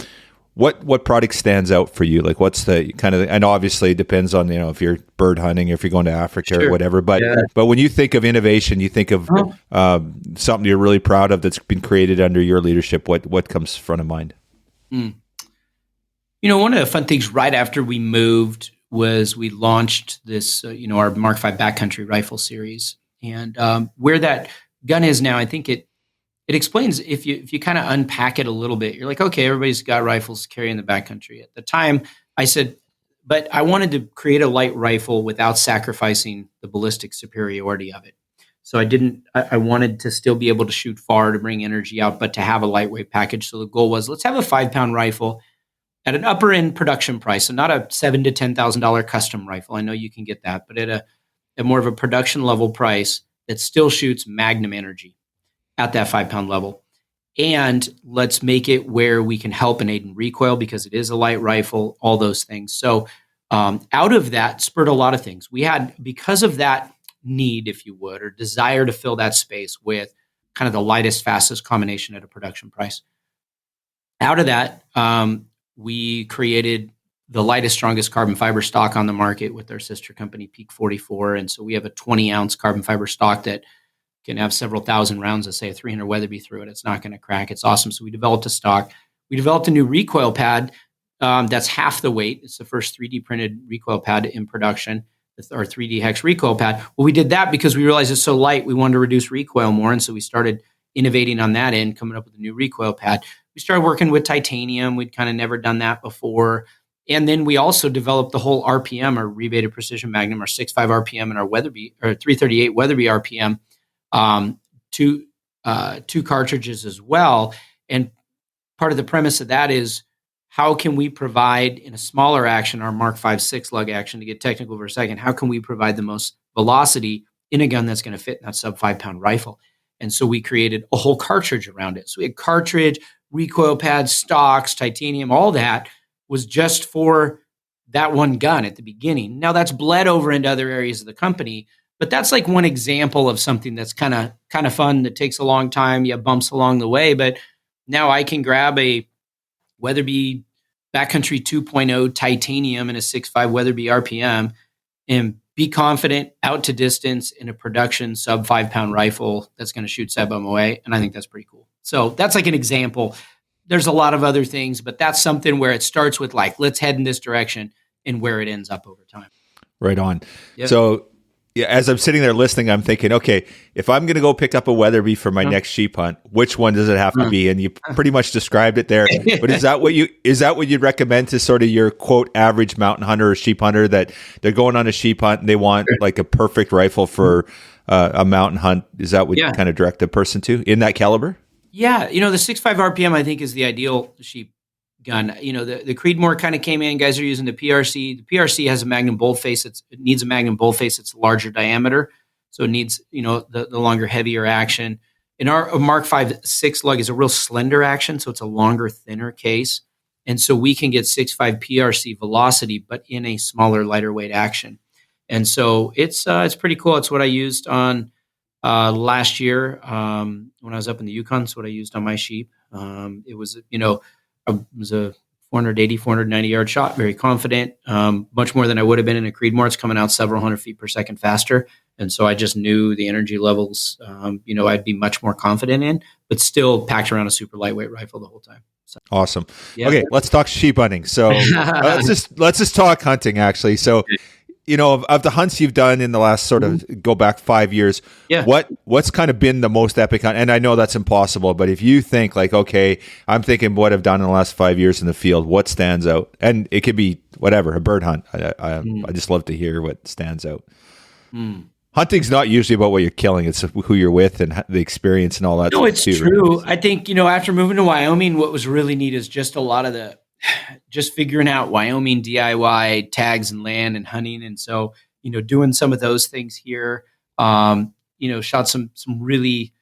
Speaker 1: what product stands out for you? Like, what's the kind of, and obviously it depends on, if you're bird hunting or if you're going to Africa or whatever, but when you think of innovation, you think of something you're really proud of that's been created under your leadership. What comes front of mind?
Speaker 2: One of the fun things right after we moved was we launched this, our Mark V backcountry rifle series. And where that gun is now, I think it explains, if you kind of unpack it a little bit, you're like, okay, everybody's got rifles carrying the backcountry. At the time, I said, but I wanted to create a light rifle without sacrificing the ballistic superiority of it. So I wanted to still be able to shoot far, to bring energy out, but to have a lightweight package. So the goal was, let's have a 5-pound rifle at an upper end production price. So not a $7,000 to $10,000 custom rifle. I know you can get that, but at a more of a production level price that still shoots magnum energy at that 5-pound level. And let's make it where we can help and aid in recoil, because it is a light rifle, all those things. So out of that spurred a lot of things. We had, because of that need, if you would, or desire to fill that space with kind of the lightest, fastest combination at a production price. Out of that, we created the lightest, strongest carbon fiber stock on the market with our sister company, Peak 44. And so we have a 20-ounce carbon fiber stock that can have several thousand rounds of, say, a 300 Weatherby through it. It's not going to crack. It's awesome. So we developed a stock. We developed a new recoil pad that's half the weight. It's the first 3D printed recoil pad in production, our 3D hex recoil pad. Well, we did that because we realized it's so light, we wanted to reduce recoil more. And so we started innovating on that end, coming up with a new recoil pad. We started working with titanium. We'd kind of never done that before. And then we also developed the whole RPM, our rebated precision magnum, our 6.5 RPM, and our Weatherby, or 338 Weatherby RPM, two cartridges as well. And part of the premise of that is, how can we provide in a smaller action, our Mark 5.6 lug action, to get technical for a second, how can we provide the most velocity in a gun that's going to fit in that sub 5-pound rifle? And so we created a whole cartridge around it. So we had cartridge, recoil pads, stocks, titanium, all that was just for that one gun at the beginning. Now that's bled over into other areas of the company, but that's like one example of something that's kind of fun, that takes a long time. You have bumps along the way, but now I can grab a Weatherby Backcountry 2.0 titanium and a 6.5 Weatherby RPM and be confident out to distance in a production sub 5-pound rifle that's going to shoot sub-MOA. And I think that's pretty cool. So that's like an example. There's a lot of other things, but that's something where it starts with like, let's head in this direction, and where it ends up over time.
Speaker 1: Right on.
Speaker 2: Yep.
Speaker 1: So yeah, as I'm sitting there listening, I'm thinking, okay, if I'm going to go pick up a Weatherby for my next sheep hunt, which one does it have to be? And you pretty much described it there. But is that what you'd recommend to sort of your quote average mountain hunter or sheep hunter, that they're going on a sheep hunt and they want like a perfect rifle for a mountain hunt? Is that what you kind of direct the person to in that caliber?
Speaker 2: Yeah, the 6.5 RPM I think is the ideal sheep gun. The Creedmoor kind of came in. Guys are using the PRC. The PRC has a magnum bolt face. It needs a magnum bolt face. It's larger diameter, so it needs the longer, heavier action. And our Mark 5.6 lug is a real slender action, so it's a longer, thinner case, and so we can get 6.5 PRC velocity, but in a smaller, lighter weight action. And so it's pretty cool. It's what I used on last year when I was up in the Yukon. It's what I used on my sheep. It was a 480, 490 yard shot, very confident, much more than I would have been in a Creedmoor. It's coming out several hundred feet per second faster. And so I just knew the energy levels, I'd be much more confident in, but still packed around a super lightweight rifle the whole time. So,
Speaker 1: awesome. Yeah. Okay, let's talk sheep hunting. So let's just talk hunting actually. So, of the hunts you've done in the last sort of go back 5 years, what's kind of been the most epic hunt? And I know that's impossible, but if you think like, okay, I'm thinking what I've done in the last 5 years in the field, what stands out? And it could be whatever, a bird hunt. I just love to hear what stands out. Hunting's not usually about what you're killing. It's who you're with and the experience and all that.
Speaker 2: No, it's true. I think, after moving to Wyoming, what was really neat is just a lot of just figuring out Wyoming DIY tags and land and hunting. And so, doing some of those things here, shot some really,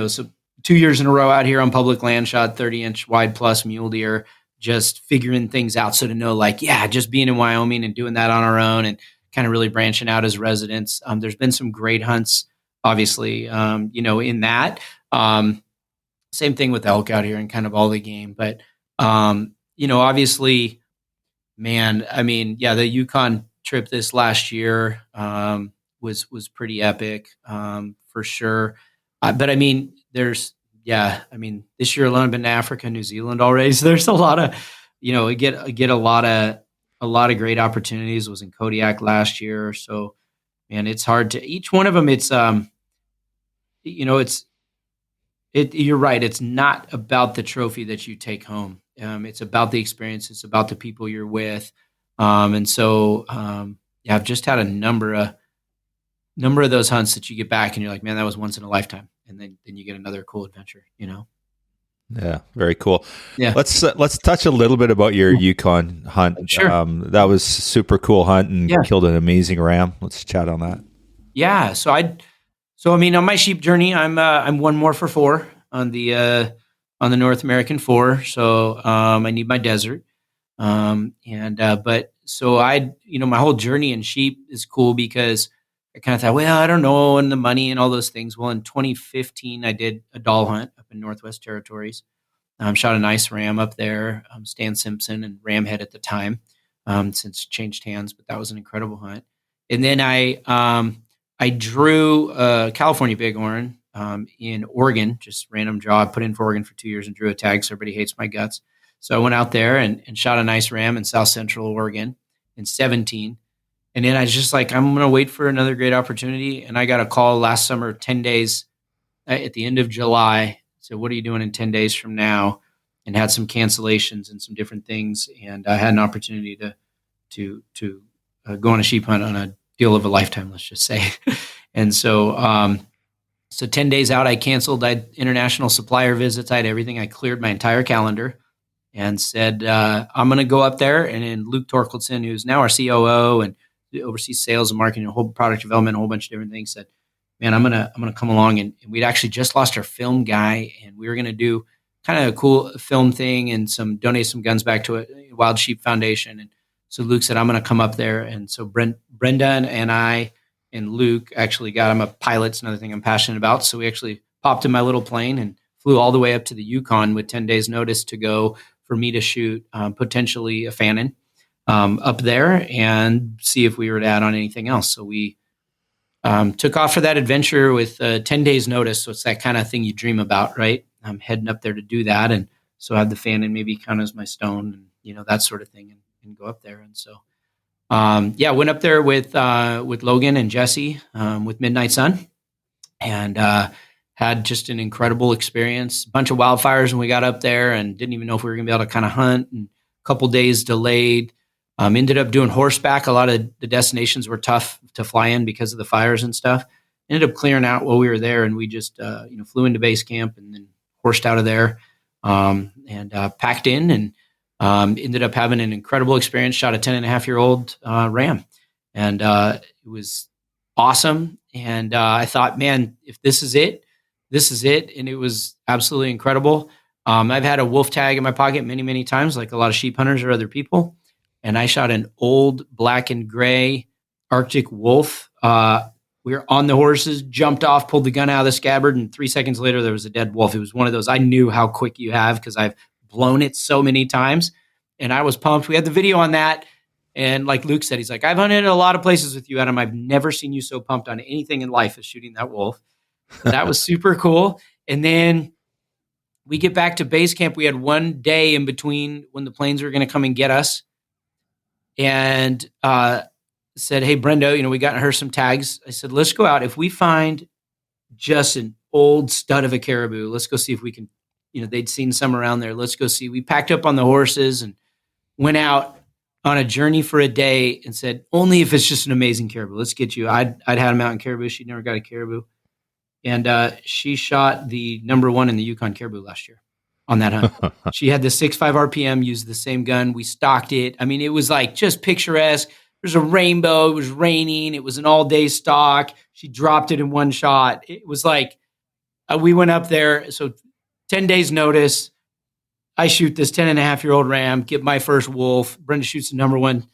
Speaker 2: some 2 years in a row out here on public land, shot 30-inch wide plus mule deer, just figuring things out. So to know just being in Wyoming and doing that on our own and kind of really branching out as residents. There's been some great hunts, obviously, in that. Same thing with elk out here and kind of all the game. But, obviously, man, the Yukon trip this last year was pretty epic for sure. But this year alone I've been to Africa, New Zealand already. So there's a lot of, get a lot of great opportunities. Was in Kodiak last year. So, man, it's hard to each one of them. It's, you're right. It's not about the trophy that you take home. It's about the experience. It's about the people you're with. And so, I've just had a number of those hunts that you get back and you're like, man, that was once in a lifetime. And then you get another cool adventure,
Speaker 1: Yeah, very cool.
Speaker 2: Yeah.
Speaker 1: Let's touch a little bit about your Yukon hunt.
Speaker 2: Sure.
Speaker 1: That was a super cool hunt and killed an amazing ram. Let's chat on that.
Speaker 2: Yeah. So on my sheep journey, I'm 1 more for 4 on the North American 4. So I need my desert. But my whole journey in sheep is cool because I kind of thought, well, I don't know, and the money and all those things. Well, in 2015, I did a doll hunt up in Northwest Territories. Shot a nice ram up there, Stan Simpson and Ramhead at the time. since it changed hands, but that was an incredible hunt. And then I drew a California bighorn in Oregon, just random draw. I put in for Oregon for 2 years and drew a tag, so everybody hates my guts. So I went out there and shot a nice ram in South Central Oregon in 17. And then I was just like, I'm going to wait for another great opportunity. And I got a call last summer, 10 days at the end of July. So what are you doing in 10 days from now? And had some cancellations and some different things. And I had an opportunity to go on a sheep hunt on a deal of a lifetime, let's just say. And so 10 days out, I canceled. I had international supplier visits. I had everything. I cleared my entire calendar and said, I'm going to go up there. And then Luke Torkeldsen, who's now our COO and oversees sales and marketing, a whole product development, a whole bunch of different things, said, man, I'm gonna come along. And we'd actually just lost our film guy, and we were going to do kind of a cool film thing and donate some guns back to a Wild Sheep Foundation. And so Luke said, I'm going to come up there. And so Brenda and I and Luke actually I'm a pilot. It's another thing I'm passionate about. So we actually popped in my little plane and flew all the way up to the Yukon with 10 days notice to go for me to shoot potentially a Fannin up there and see if we were to add on anything else. So we took off for that adventure with 10 days notice. So it's that kind of thing you dream about, right? I'm heading up there to do that. And so I had the Fannin maybe count as my stone and, that sort of thing and go up there. And so, went up there with Logan and Jesse with Midnight Sun and had just an incredible experience. A bunch of wildfires when we got up there and didn't even know if we were going to be able to kind of hunt. And a couple days delayed. Ended up doing horseback. A lot of the destinations were tough to fly in because of the fires and stuff. Ended up clearing out while we were there, and we just flew into base camp and then horsed out of there and packed in and ended up having an incredible experience. Shot a 10.5-year-old ram, and it was awesome. And I thought, man, if this is it, this is it. And it was absolutely incredible. I've had a wolf tag in my pocket many, many times, like a lot of sheep hunters or other people. And I shot an old black and gray Arctic wolf. We were on the horses, jumped off, pulled the gun out of the scabbard, and 3 seconds later, there was a dead wolf. It was one of those, I knew how quick you have because I've blown it so many times. And I was pumped. We had the video on that. And like Luke said, he's like, I've hunted a lot of places with you, Adam. I've never seen you so pumped on anything in life as shooting that wolf. So that was super cool. And then we get back to base camp. We had one day in between when the planes were going to come and get us. And said, hey, Brenda, we got her some tags. I said, let's go out. If we find just an old stud of a caribou, let's go see if we can, they'd seen some around there. Let's go see. We packed up on the horses and went out on a journey for a day and said, only if it's just an amazing caribou. Let's get you. I'd had a mountain caribou. She'd never got a caribou. And she shot the number one in the Yukon caribou last year on that hunt. She had the 6.5 RPM, used the same gun. We stocked it. I mean, it was like just picturesque. There's a rainbow. It was raining. It was an all-day stock. She dropped it in one shot. It was like we went up there. So 10 days notice. I shoot this 10.5-year-old ram, get my first wolf. Brenda shoots the number one,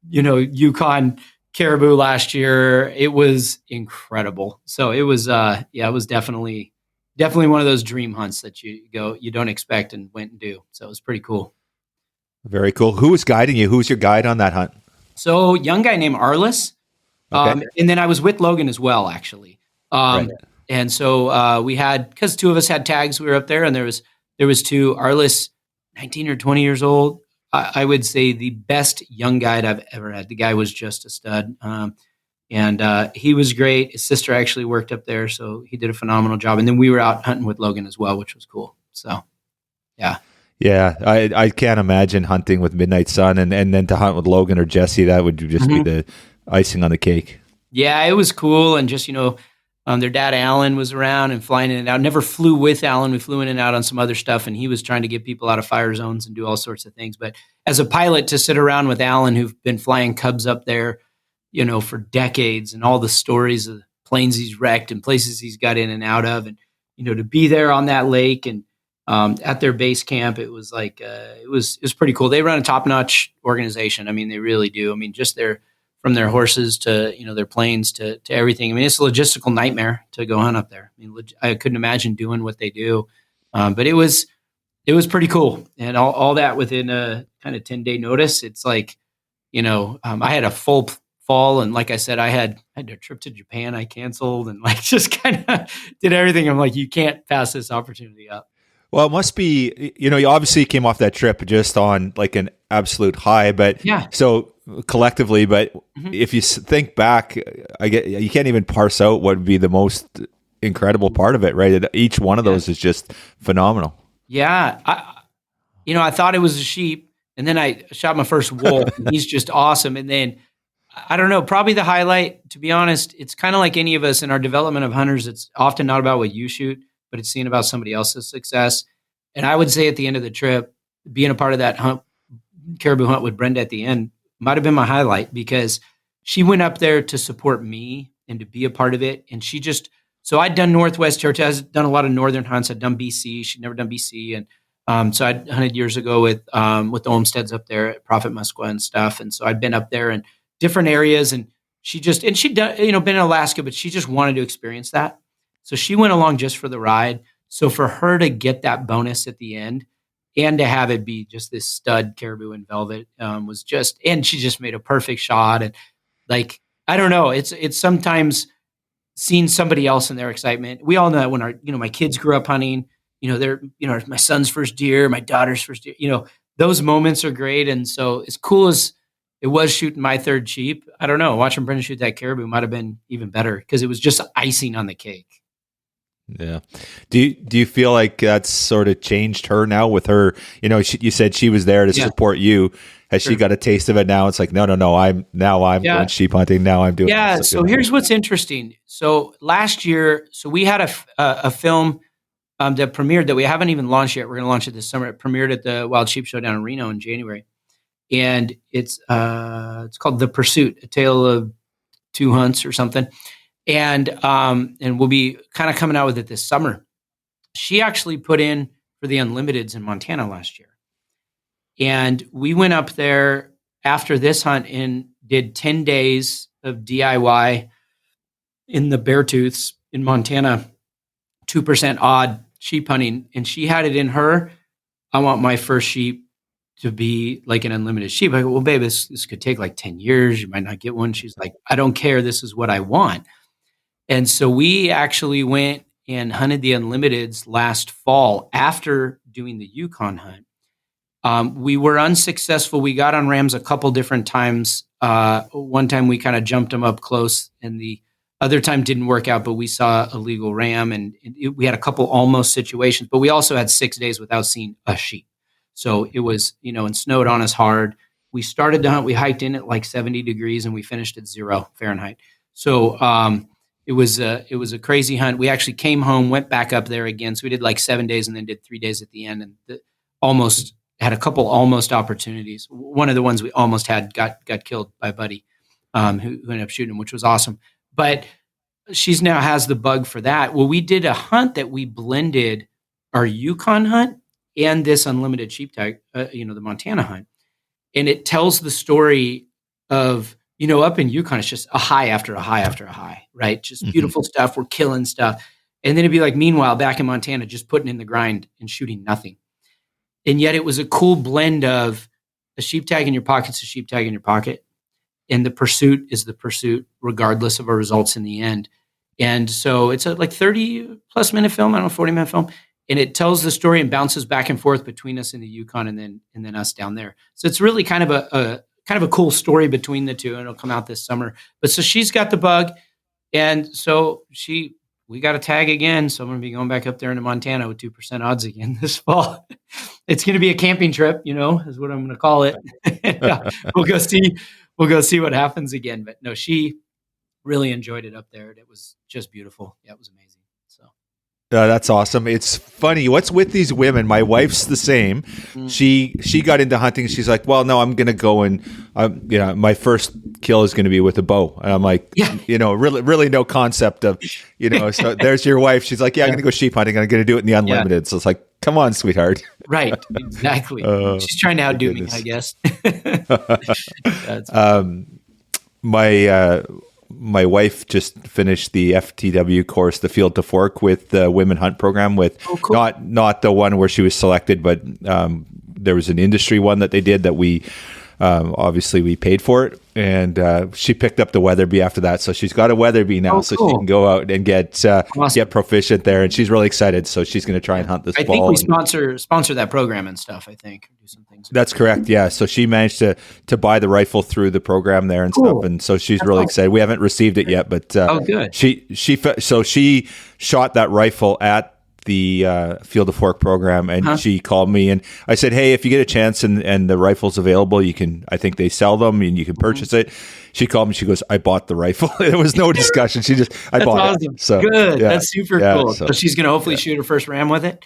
Speaker 2: Yukon caribou last year. It was incredible. So it was, it was definitely one of those dream hunts that you don't expect and went and do. So it was pretty cool.
Speaker 1: Very cool. Who was guiding you? Who was your guide on that hunt?
Speaker 2: So young guy named Arliss.
Speaker 1: Okay.
Speaker 2: And then I was with Logan as well, actually.
Speaker 1: Right.
Speaker 2: And so we had, because two of us had tags, we were up there, and there was two. Arliss, 19 or 20 years old. I would say the best young guide I've ever had. The guy was just a stud. And he was great. His sister actually worked up there, so he did a phenomenal job. And then we were out hunting with Logan as well, which was cool. So, yeah.
Speaker 1: Yeah, I can't imagine hunting with Midnight Sun and then to hunt with Logan or Jesse. That would just be the icing on the cake.
Speaker 2: Yeah, it was cool. And just, their dad, Alan, was around and flying in and out. Never flew with Alan. We flew in and out on some other stuff, and he was trying to get people out of fire zones and do all sorts of things. But as a pilot, to sit around with Alan, who've been flying Cubs up there, for decades, and all the stories of planes he's wrecked and places he's got in and out of, and, to be there on that lake and at their base camp, it was like, it was pretty cool. They run a top-notch organization. I mean, they really do. I mean, just from their horses to, their planes to everything. I mean, it's a logistical nightmare to go hunt up there. I mean, I couldn't imagine doing what they do. But it was pretty cool. And all that within a kind of 10-day notice. It's like, I had a full fall, and like I said, I had a trip to Japan I canceled, and like just kind of did everything. I'm like, you can't pass this opportunity up.
Speaker 1: Well, it must be, you obviously came off that trip just on like an absolute high, but
Speaker 2: Yeah.
Speaker 1: so collectively, but if you think back, you can't even parse out what would be the most incredible part of it, right? Each one of those is just phenomenal.
Speaker 2: Yeah. I thought it was a sheep, and then I shot my first wolf, and he's just awesome. And then, I don't know, probably the highlight, to be honest, it's kind of like any of us in our development of hunters. It's often not about what you shoot, but it's seeing about somebody else's success. And I would say at the end of the trip, being a part of that caribou hunt with Brenda at the end might have been my highlight, because she went up there to support me and to be a part of it. And so I'd done Northwest Territory. I'd done a lot of northern hunts. I'd done BC. She'd never done BC. And so I'd hunted years ago with the Olmsteads up there at Prophet Musqua and stuff. And so I'd been up there in different areas, and she'd done, been in Alaska, but she just wanted to experience that. So she went along just for the ride. So for her to get that bonus at the end and to have it be just this stud caribou in velvet was just, and she just made a perfect shot. And like, I don't know, it's sometimes seeing somebody else in their excitement. We all know that when my kids grew up hunting, they're, my son's first deer, my daughter's first deer, those moments are great. And so as cool as it was shooting my third sheep, I don't know, watching Brenda shoot that caribou might have been even better, because it was just icing on the cake.
Speaker 1: Yeah. Do you feel like that's sort of changed her now with her, you said she was there to support you. Has she got a taste of it now? It's like, no, I'm going sheep hunting. Now I'm doing it.
Speaker 2: Yeah. So here's what's interesting. So last year, we had a film that premiered that we haven't even launched yet. We're going to launch it this summer. It premiered at the Wild Sheep Show down in Reno in January. And it's called The Pursuit, A Tale of Two Hunts or something. And we'll be kind of coming out with it this summer. She actually put in for the Unlimiteds in Montana last year. And we went up there after this hunt and did 10 days of DIY in the Beartooths in Montana, 2% odd sheep hunting. And she had it in her, I want my first sheep to be like an unlimited sheep. I go, well, babe, this could take like 10 years. You might not get one. She's like, I don't care. This is what I want. And so we actually went and hunted the Unlimiteds last fall after doing the Yukon hunt. We were unsuccessful. We got on rams a couple different times. One time we kind of jumped them up close, and the other time didn't work out, but we saw a legal ram, and we had a couple almost situations, but we also had 6 days without seeing a sheep. So it was, and snowed on us hard. We started to hunt. We hiked in at like 70 degrees, and we finished at 0 Fahrenheit. So it was a crazy hunt. We actually came home, went back up there again. So we did like 7 daent and then did 3 days at the end, and almost had a couple almost opportunities. One of the ones we almost had got killed by a buddy who ended up shooting him, which was awesome. But she's now has the bug for that. Well, we did a hunt that we blended our Yukon hunt and this unlimited sheep tag, the Montana hunt. And it tells the story of, up in Yukon, it's just a high after a high after a high, right? Just beautiful stuff. We're killing stuff. And then it'd be like, meanwhile, back in Montana, just putting in the grind and shooting nothing. And yet it was a cool blend of a sheep tag in your pocket's a sheep tag in your pocket. And the pursuit is the pursuit, regardless of our results in the end. And so it's a like 30 plus minute film, 40-minute film. And it tells the story and bounces back and forth between us in the Yukon and then us down there. So it's really kind of a cool story between the two, and it'll come out this summer. But so she's got the bug, and so we got a tag again. So I'm going to be going back up there into Montana with 2% odds again this fall. It's going to be a camping trip, is what I'm going to call it. We'll go see what happens again. But no, she really enjoyed it up there. It was just beautiful. Yeah, it was amazing. So.
Speaker 1: That's awesome. It's funny. What's with these women? My wife's the same. She got into hunting. She's like, well, no, I'm going to go and, my first kill is going to be with a bow. And I'm like, really no concept of, so there's your wife. She's like, I'm going to go sheep hunting. I'm going to do it in the unlimited. So it's like, come on, sweetheart.
Speaker 2: Right. Exactly. She's trying to outdo me, I guess.
Speaker 1: My wife just finished the FTW course, the Field to Fork, with the Women Hunt program with cool. not the one where she was selected, but there was an industry one that they did that we obviously we paid for it, and she picked up the Weatherby after that. So she's got a Weatherby now,
Speaker 2: Oh,
Speaker 1: so
Speaker 2: cool.
Speaker 1: she can go out and get proficient there, and she's really excited. So she's going to try and hunt this
Speaker 2: I
Speaker 1: fall.
Speaker 2: think we sponsor that program and stuff. I think do some things.
Speaker 1: That's correct. Yeah. So she managed to buy the rifle through the program there and stuff, and so she's really excited. We haven't received it yet, but
Speaker 2: good.
Speaker 1: She shot that rifle at the Field of Fork program, and she called me, and I said, "Hey, if you get a chance and the rifle's available, you can. I think they sell them, and you can purchase it." She called me. She goes, "I bought the rifle." There was no discussion. I bought it. So
Speaker 2: good.
Speaker 1: Yeah,
Speaker 2: that's super cool. So she's going to hopefully shoot her first ram with it.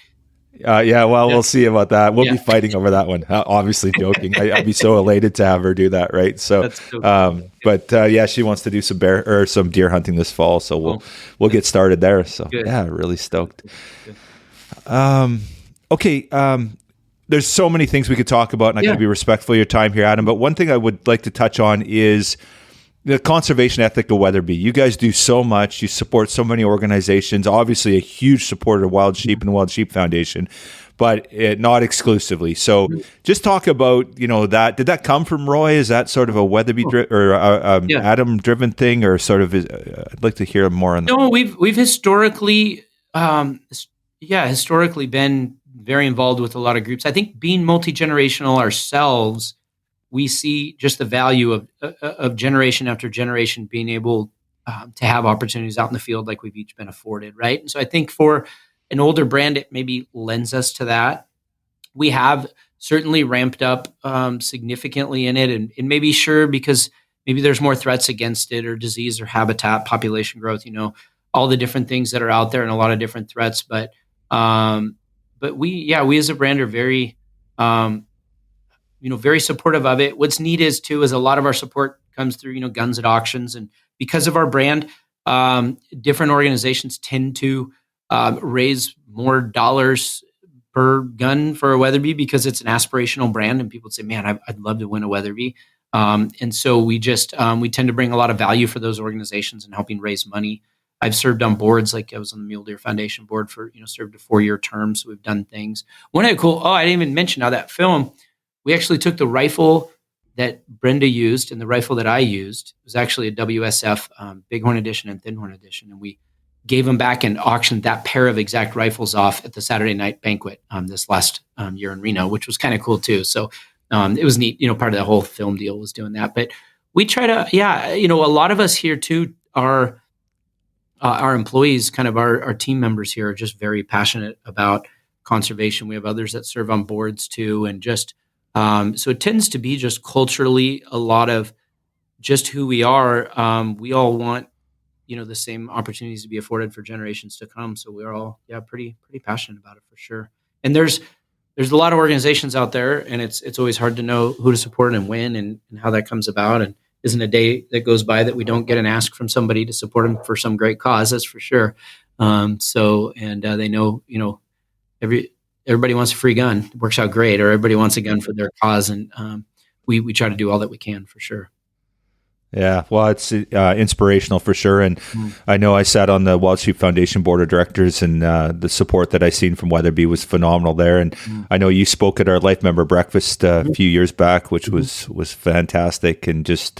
Speaker 1: We'll see about that. We'll be fighting over that one. Obviously joking. I'd be so elated to have her do that, right? So, she wants to do some deer hunting this fall, so we'll get started there. So, really stoked. Okay. There's so many things we could talk about, and I got to be respectful of your time here, Adam. But one thing I would like to touch on is the conservation ethic of Weatherby. You guys do so much. You support so many organizations. Obviously, a huge supporter of Wild Sheep and the Wild Sheep Foundation, but not exclusively. So, just talk about that. Did that come from Roy? Is that sort of a Weatherby Adam driven thing, or sort of? I'd like to hear more on that.
Speaker 2: No, we've historically, historically been very involved with a lot of groups. I think being multi-generational ourselves, we see just the value of generation after generation being able to have opportunities out in the field like we've each been afforded, right? And so I think for an older brand, it maybe lends us to that. We have certainly ramped up significantly in it, and maybe because maybe there's more threats against it, or disease or habitat, population growth, all the different things that are out there and a lot of different threats. But we as a brand are very, very supportive of it. What's neat is a lot of our support comes through, guns at auctions. And because of our brand, different organizations tend to raise more dollars per gun for a Weatherby because it's an aspirational brand. And people say, man, I'd love to win a Weatherby. And so we tend to bring a lot of value for those organizations and helping raise money. I've served on boards, like I was on the Mule Deer Foundation board for, served a 4-year term. So we've done things. One of the cool, I didn't even mention how that film, we actually took the rifle that Brenda used and the rifle that I used. It was actually a WSF Bighorn Edition and Thin Horn Edition. And we gave them back and auctioned that pair of exact rifles off at the Saturday night banquet this last year in Reno, which was kind of cool too. So it was neat, part of the whole film deal was doing that. But we try to, a lot of us here too are our employees, kind of our team members here are just very passionate about conservation. We have others that serve on boards too. And just, so it tends to be just culturally a lot of just who we are. We all want, the same opportunities to be afforded for generations to come. So we're all, pretty passionate about it for sure. And there's a lot of organizations out there, and it's always hard to know who to support and when and how that comes about. And isn't a day that goes by that we don't get an ask from somebody to support them for some great cause. That's for sure. They know, everybody wants a free gun. It works out great, or everybody wants a gun for their cause. And we try to do all that we can for sure.
Speaker 1: Yeah, well, it's inspirational for sure. And I know I sat on the Wild Sheep Foundation board of directors, and the support that I seen from Weatherby was phenomenal there. And I know you spoke at our Life Member Breakfast a few years back, which was fantastic. And just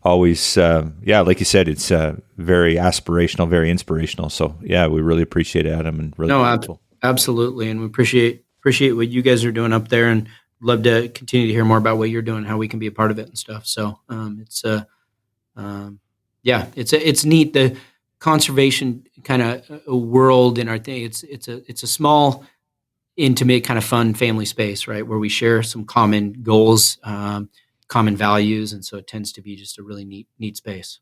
Speaker 1: always, like you said, it's very aspirational, very inspirational. So yeah, we really appreciate it, Adam, and really grateful.
Speaker 2: Absolutely. And we appreciate what you guys are doing up there, and love to continue to hear more about what you're doing, how we can be a part of it and stuff. So it's neat, the conservation kind of world in our thing. It's a small, intimate, kind of fun family space, right, where we share some common goals, common values, and so it tends to be just a really neat space.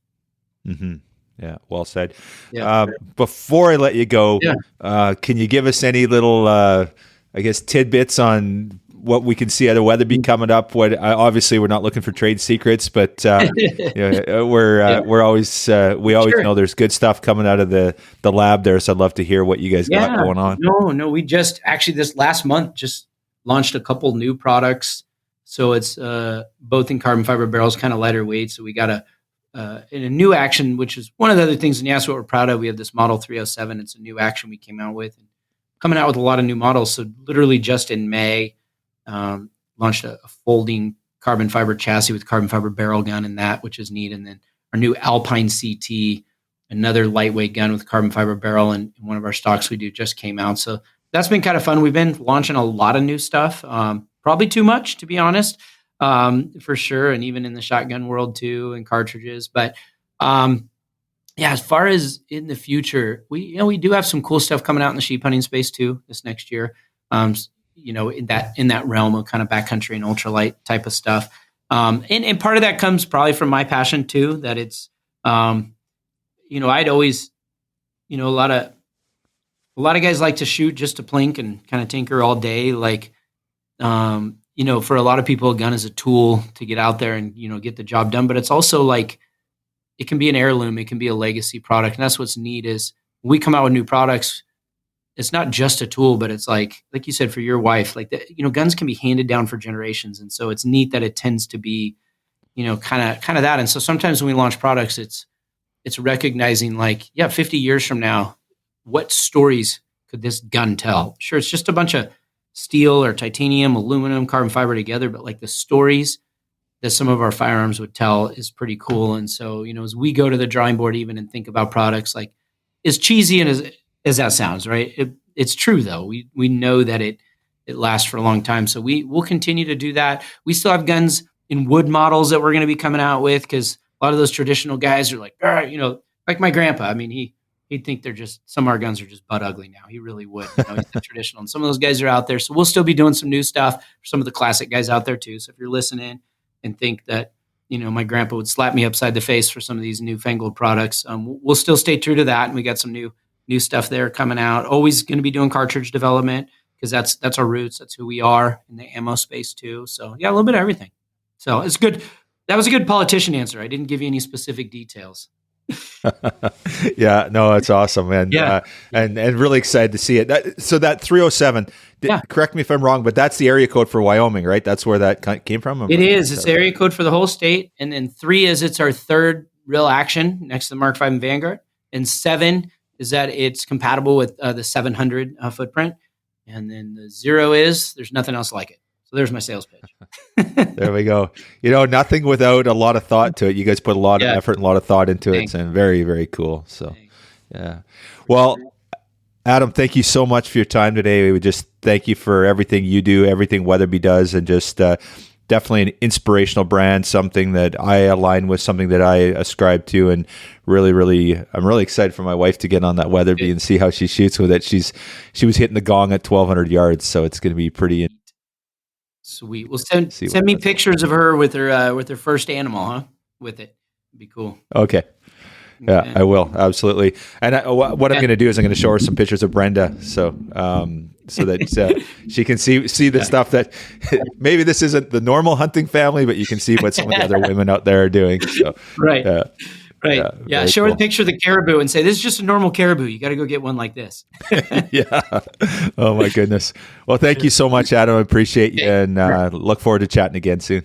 Speaker 1: Mm-hmm. Yeah, well said. Yeah. Before I let you go, can you give us any little, tidbits on what we can see out of Weatherby coming up? Obviously we're not looking for trade secrets, but we're always know there's good stuff coming out of the lab there. So I'd love to hear what you guys got going on.
Speaker 2: No, we just actually this last month just launched a couple new products. So it's both in carbon fiber barrels, kind of lighter weight. So we got in a new action, which is one of the other things, and what we're proud of. We have this Model 307. It's a new action we came out with, and coming out with a lot of new models. So literally just in May, launched a folding carbon fiber chassis with carbon fiber barrel gun in that, which is neat. And then our new Alpine CT, another lightweight gun with carbon fiber barrel, and one of our stocks we do just came out. So that's been kind of fun. We've been launching a lot of new stuff, probably too much, to be honest, for sure. And even in the shotgun world too, and cartridges. But as far as in the future, we do have some cool stuff coming out in the sheep hunting space too this next year. In that realm of kind of backcountry and ultralight type of stuff. And part of that comes probably from my passion too, that it's, I'd always, a lot of guys like to shoot just to plink and kind of tinker all day. Like, for a lot of people, a gun is a tool to get out there and, get the job done. But it's also like, it can be an heirloom. It can be a legacy product. And that's what's neat is when we come out with new products, it's not just a tool, but it's like you said, for your wife, like guns can be handed down for generations. And so it's neat that it tends to be, kind of that. And so sometimes when we launch products, it's recognizing 50 years from now, what stories could this gun tell? Sure, it's just a bunch of steel or titanium, aluminum, carbon fiber together, but like the stories that some of our firearms would tell is pretty cool. And so, as we go to the drawing board even and think about products, like as cheesy and as that sounds, right? It's true though. We know that it lasts for a long time. So we'll continue to do that. We still have guns in wood models that we're going to be coming out with, because a lot of those traditional guys are like, like my grandpa. I mean, he'd think some of our guns are just butt ugly now. He really would. He's the traditional. And some of those guys are out there. So we'll still be doing some new stuff for some of the classic guys out there too. So if you're listening and think that, my grandpa would slap me upside the face for some of these newfangled products, we'll still stay true to that. And we got some new stuff there coming out. Always going to be doing cartridge development, because that's our roots. That's who we are in the ammo space too. So yeah, a little bit of everything. So it's good. That was a good politician answer. I didn't give you any specific details.
Speaker 1: Yeah, no, it's awesome, man. And really excited to see it. So that 307, correct me if I'm wrong, but that's the area code for Wyoming, right? That's where that came from?
Speaker 2: It is. It's the area code for the whole state. And then 3 is it's our third real action next to the Mark V and Vanguard. And 7 is that it's compatible with the 700 footprint. And then the 0 is there's nothing else like it. So there's my sales pitch.
Speaker 1: There we go. Nothing without a lot of thought to it. You guys put a lot of effort and a lot of thought into it, and very, very cool. So, yeah. Well, Adam, thank you so much for your time today. We would just thank you for everything you do, everything Weatherby does, and just definitely an inspirational brand, something that I align with, something that I ascribe to, and really, really, I'm really excited for my wife to get on that Weatherby and see how she shoots with it. She was hitting the gong at 1,200 yards, so it's going to be pretty.
Speaker 2: Sweet. Well, send me pictures of her with her first animal, huh? With it, it'd be cool.
Speaker 1: Okay. Yeah, I will, absolutely. And what I'm going to do is I'm going to show her some pictures of Brenda, so that she can see the stuff that maybe this isn't the normal hunting family, but you can see what some of the other women out there are doing. So,
Speaker 2: right. Right. Yeah. Show her the picture of the caribou and say, this is just a normal caribou. You got to go get one like this.
Speaker 1: Yeah. Oh, my goodness. Well, thank you so much, Adam. I appreciate you, and look forward to chatting again soon.